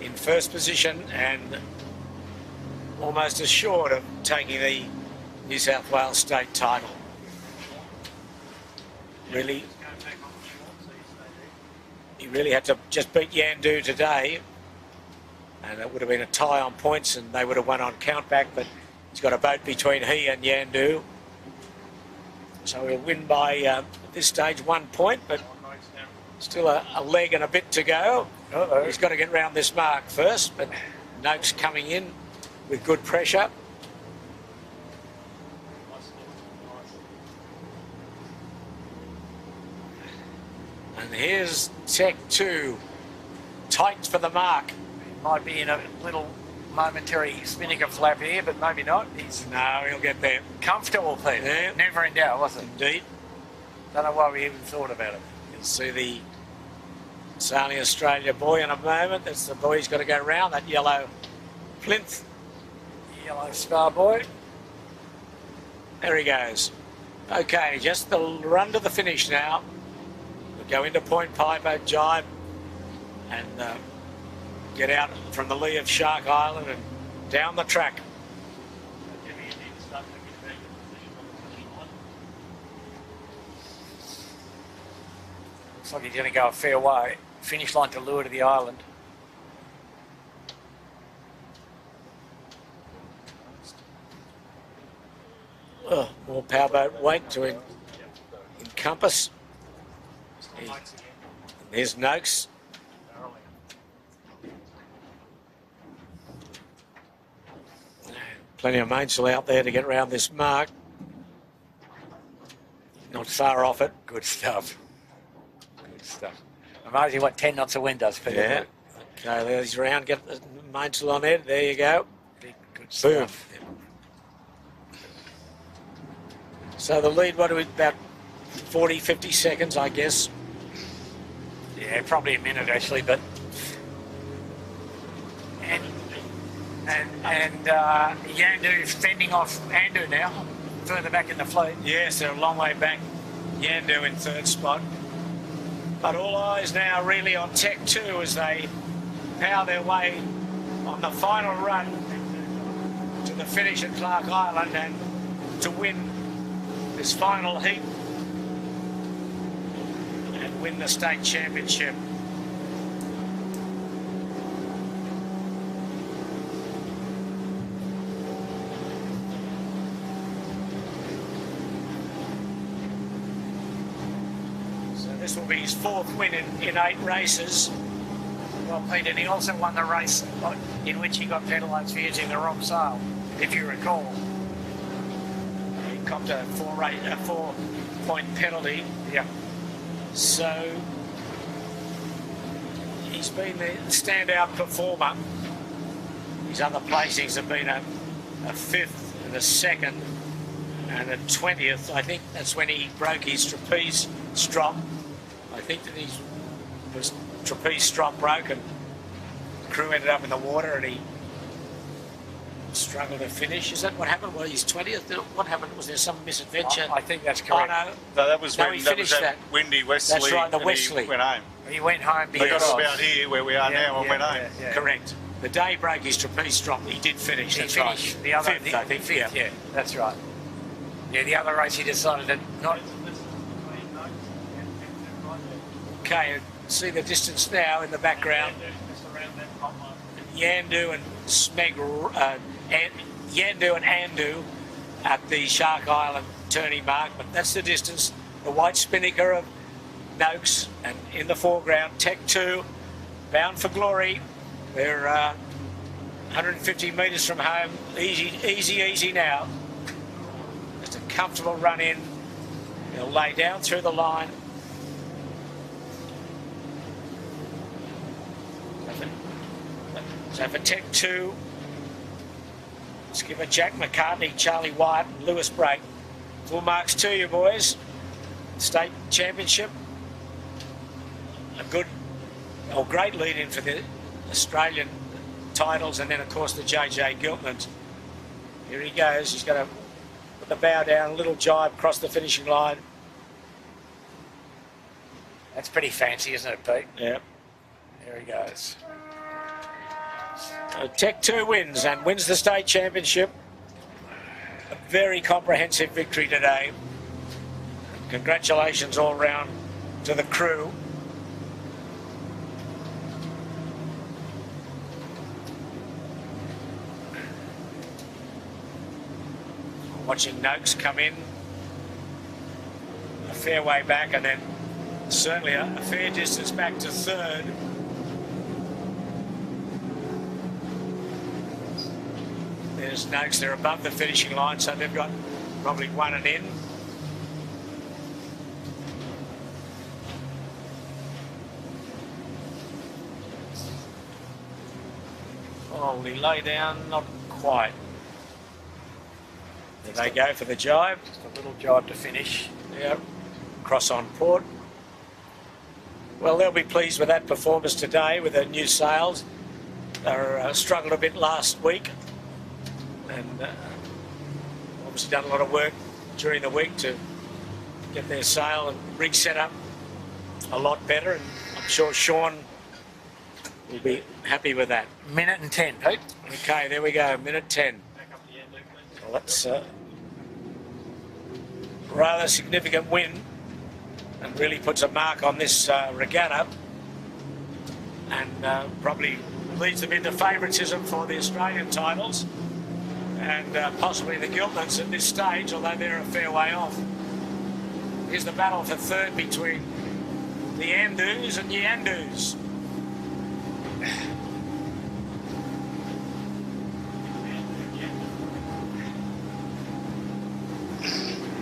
in first position and almost assured of taking the New South Wales state title. Really, he really had to just beat Yandu today, and it would have been a tie on points and they would have won on countback, but he's got a boat between he and Yandu. So he'll win by, at this stage, 1 point, but still a leg and a bit to go. He's got to get round this mark first, but Noakes coming in with good pressure. And here's Tech 2, tight for the mark. Might be in a little momentary spinnaker flap here, but maybe not. He's No, he'll get there. comfortable, Peter. Yeah. Never in doubt, was it? Indeed. Don't know why we even thought about it. You'll see the Sailing Australia boy in a moment. That's the boy who's got to go round, that yellow plinth. Yellow Star Boy. There he goes. Okay, just the run to the finish now. We go into Point Piper, jibe, and get out from the lee of Shark Island and down the track. Looks like he's going to go a fair way. Finish line to lure to the island. More powerboat weight to encompass. There's Noakes. Plenty of mainsail out there to get around this mark. Not far off it. Good stuff. Good stuff. Amazing what 10 knots of wind does for you. Yeah. Okay, there's around. Get the mainsail on it. There you go. Good Boom. stuff. So the lead, what are we, about 40, 50 seconds, I guess. Yeah, probably a minute actually, but and Yandu fending off Andu now, further back in the fleet. Yes, they're a long way back. Yandu in third spot. But all eyes now really on Tech 2 as they power their way on the final run to the finish at Clark Island and to win this final heat and win the state championship. So this will be his fourth win in 8 races. Well, Pete, and he also won the race in which he got penalised for using the wrong sail, if you recall. He copped a 4-point penalty. Yeah. So he's been the standout performer. His other placings have been a 5th and a 2nd and a 20th. I think that's when he broke his trapeze strop. I think that his trapeze strop broke and the crew ended up in the water and he struggled to finish. Is that what happened? Well, his 20th. What happened? Was there some misadventure? I think that's correct. Oh, No, that was when he that finished was that. windy westerly. That's right, the and westerly. He went home. He went home They because got us about here where we are now and went home. Yeah. Correct. The day he broke his trapeze strop, he did finish. He That's finished. right. The other, Fifth, I think. fifth, yeah, that's right. Yeah, the other race he decided to not. Okay, see the distance now in the background. Yandu and Yandu and Andu at the Shark Island turning mark, but that's the distance. The white spinnaker of Noakes, and in the foreground, Tech 2, bound for glory. They're 150 metres from home. Easy now. Just a comfortable run in. They'll lay down through the line. So for Tech 2, skipper Jack McCartney, Charlie White, and Lewis Brake. Full marks to you, boys. State championship. A great lead in for the Australian titles, and then of course the JJ Giltmans. Here he goes. He's going to put the bow down, a little jibe across the finishing line. That's pretty fancy, isn't it, Pete? Yeah. There he goes. So Tech 2 wins and wins the state championship. A very comprehensive victory today. Congratulations all round to the crew. Watching Noakes come in a fair way back and then certainly a fair distance back to third. There's Noakes, they're above the finishing line, so they've got probably one and in. Oh, he lay down, not quite. There they go for the jibe. Just a little jibe to finish. Yep. Cross on port. Well, they'll be pleased with that performance today with their new sails. They struggled a bit last week. and obviously done a lot of work during the week to get their sail and rig set up a lot better, and I'm sure Sean will be happy with that. Minute and 10, Pete. Okay, there we go, minute 10. Well, that's a rather significant win and really puts a mark on this regatta, and probably leads them into favouritism for the Australian titles and possibly the Giltons at this stage, although they're a fair way off. Here's the battle for third between the Andus and the Andus.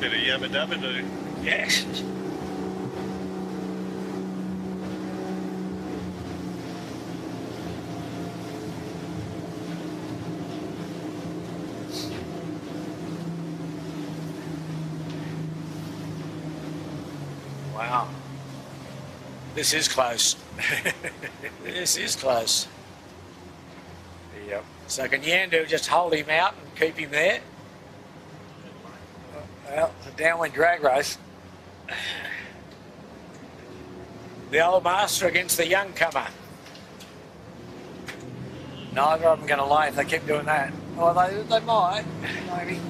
Bit of yabba dabba do. Yes. Wow. This is close. This is close. Yep. So can Yandu just hold him out and keep him there? Well, it's a downwind drag race. The old master against the young comer. Neither of them going to lay if they keep doing that. Oh, they might, maybe.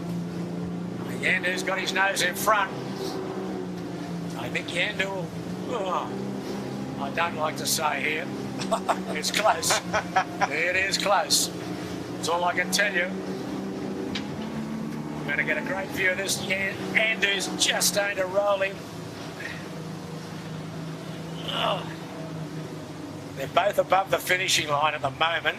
Yandu's got his nose in front. I think Yandu will... Oh, I don't like to say here. It's close. It is close. That's all I can tell you. We're going to get a great view of this. Yandu's just starting to roll him. Oh. They're both above the finishing line at the moment,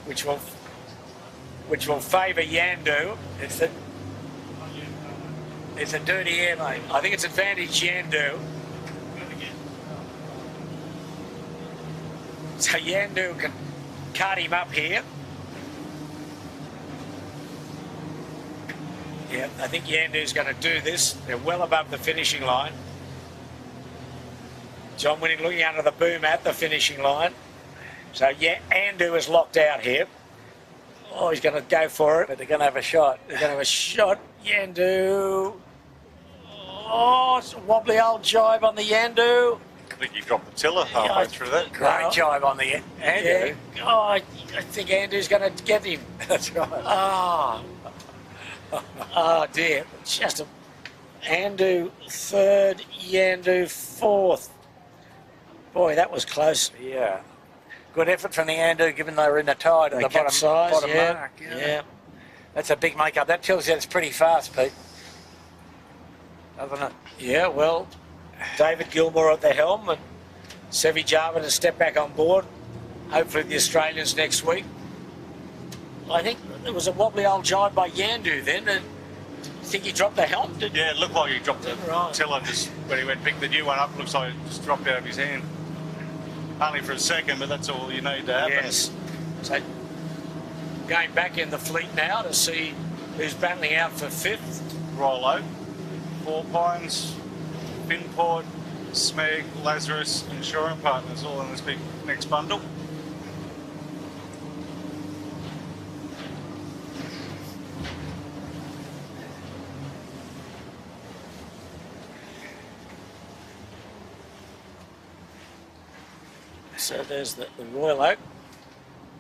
which will favour Yandu. It's a dirty air, mate. I think it's advantage Yandu. So Yandu can cut him up here. Yeah, I think Yandu's going to do this. They're well above the finishing line. John Winning looking under the boom at the finishing line. So yeah, Yandu is locked out here. Oh, he's going to go for it. But they're going to have a shot. They're going to have a shot. Yandu. Oh, it's a wobbly old jibe on the Yandu. I think you dropped the tiller halfway through that. Great jibe on the Andu. Yeah. Oh, I think Yandu's going to get him. That's right. Oh. Oh dear. Just a Andu third, Yandu fourth. Boy, that was close. Yeah. Good effort from the Andu, given they were in the tide at They the bottom yeah. mark. Yeah. That's a big make-up. That tells you it's pretty fast, Pete. Doesn't it? Yeah, well, David Gilmore at the helm and Sevi Jarvin to step back on board. Hopefully the Australians next week. I think there was a wobbly old jibe by Yandu then. And you think he dropped the helm? Yeah, it looked like he dropped the Right. tiller just when he went to pick the new one up. Looks like it just dropped out of his hand. Only for a second, but that's all you need to happen. Yes. So going back in the fleet now to see who's battling out for fifth. Royal Oak, Four Pines, Finport, Smeg, Lazarus, Insurance Partners, all in this big next bundle. So there's the Royal Oak.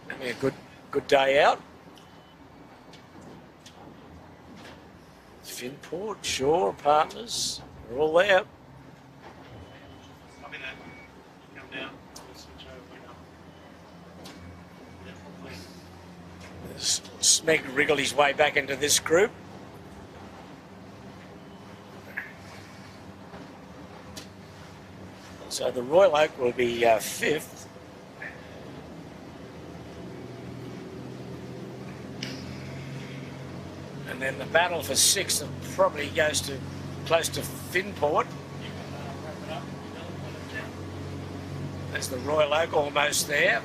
Having a good day out. Finport, Shaw, Partners, they're all there. Smeg wriggled his way back into this group. So the Royal Oak will be fifth. And then the battle for sixth probably goes to close to Finport. There's the Royal Oak almost there.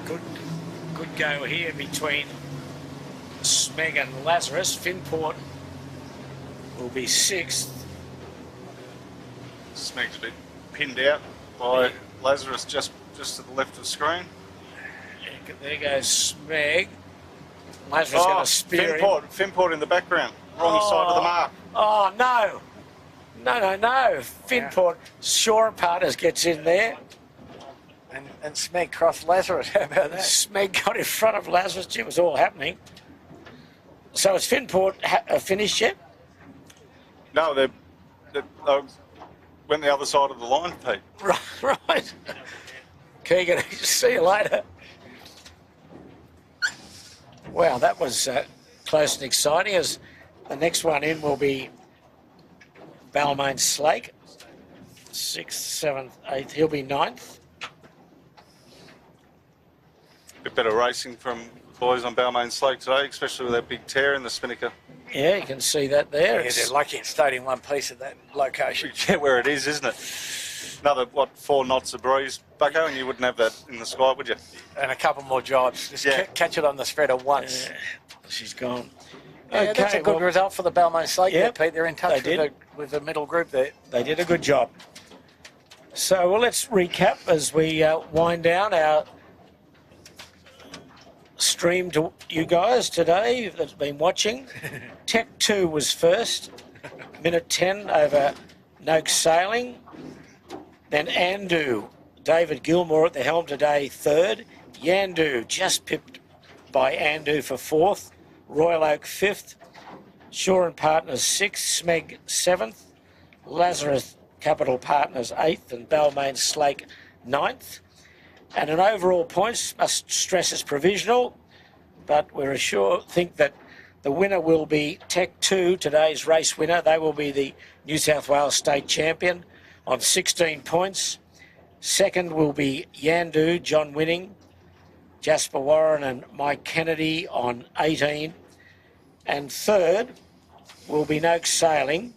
Good go here between Smeg and Lazarus. Finport will be sixth. Smeg's a bit pinned out by Lazarus, just just to the left of the screen. There goes Smeg. Lazarus going to spear him. Finport in the background, wrong side of the mark. Oh, no. No. Finport, Shaw and Partners gets in there. And Smeg crossed Lazarus. How about that? Smeg got in front of Lazarus. It was all happening. So has Finport finished yet? No, they went the other side of the line, Pete. Right. Keegan, see you later. Wow, that was close and exciting, as the next one in will be Balmain Slake. 6th, 7th, 8th. He'll be 9th. Bit better racing from boys on Balmain Slake today, especially with that big tear in the spinnaker. Yeah, you can see that there. Yeah, they're lucky it stayed in one piece at that location. Yeah, where it is, isn't it? Another, 4 knots of breeze, Bucko, and you wouldn't have that in the sky, would you? And a couple more jobs. Just catch it on the spreader once. She's gone. Yeah, Okay, that's a good result for the Balmain Slate. Yeah, Yeah, Pete, they're in touch with the middle group there. They did a good job. So, well, let's recap as we wind down our stream to you guys today that's been watching. Tech 2 was first, minute 10 over Noakes Sailing. Then Andu, David Gilmore at the helm today, third. Yandu just pipped by Andu for fourth. Royal Oak fifth. Shaw and Partners sixth. Smeg seventh. Lazarus Capital Partners eighth. And Balmain Slake ninth. And an overall points, must stress is provisional, but we're think that the winner will be Tech 2, today's race winner. They will be the New South Wales State Champion on 16 points. Second will be Yandu, John Winning, Jasper Warren and Mike Kennedy on 18. And third will be Noakes Sailing,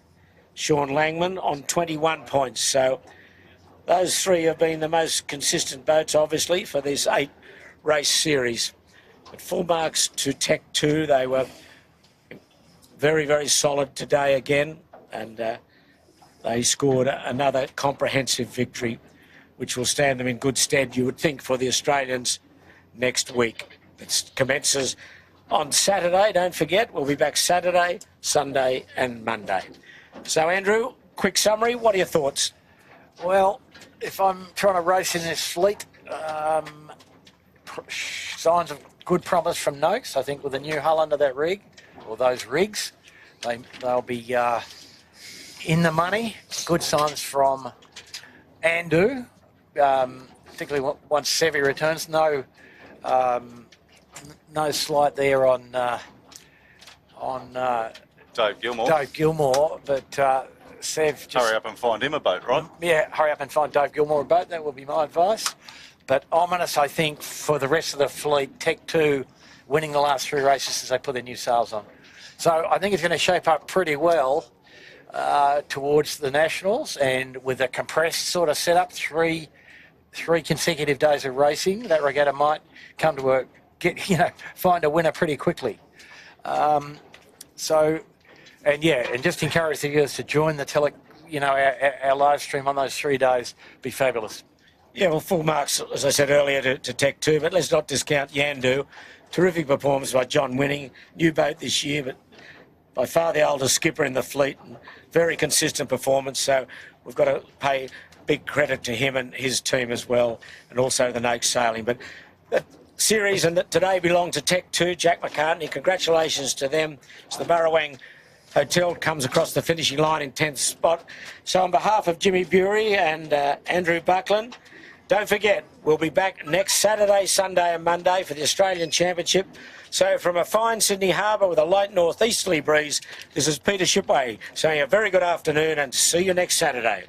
Sean Langman on 21 points. So those three have been the most consistent boats, obviously, for this 8-race series. But full marks to Tech 2. They were very, very solid today again, and they scored another comprehensive victory, which will stand them in good stead, you would think, for the Australians next week. It commences on Saturday. Don't forget, we'll be back Saturday, Sunday and Monday. So, Andrew, quick summary. What are your thoughts? Well, if I'm trying to race in this fleet, signs of good promise from Noakes. I think with a new hull under that rig, or those rigs, they'll be in the money. Good signs from Andu, particularly once Sevi returns. No slight there on Dave Gilmore. Dave Gilmore, but Sev just... Hurry up and find him a boat, right? Yeah, hurry up and find Dave Gilmore a boat. That will be my advice. But ominous, I think, for the rest of the fleet, Tech 2 winning the last 3 races as they put their new sails on. So I think it's going to shape up pretty well towards the Nationals, and with a compressed sort of setup, three consecutive days of racing, that regatta might come to find a winner pretty quickly. And just encourage the viewers to join the our live stream on those 3 days. Be fabulous. Yeah, well, full marks, as I said earlier, to Tech 2, but let's not discount Yandu. Terrific performance by John Winning. New boat this year, but by far the oldest skipper in the fleet, and very consistent performance. So we've got to pay big credit to him and his team as well, and also the Noakes Sailing. But the series and today belong to Tech 2, Jack McCartney. Congratulations to them. It's the Burrawang Hotel comes across the finishing line in 10th spot. So on behalf of Jimmy Bury and Andrew Buckland, don't forget, we'll be back next Saturday, Sunday and Monday for the Australian Championship. So from a fine Sydney harbour with a light northeasterly breeze, this is Peter Shipway saying a very good afternoon and see you next Saturday.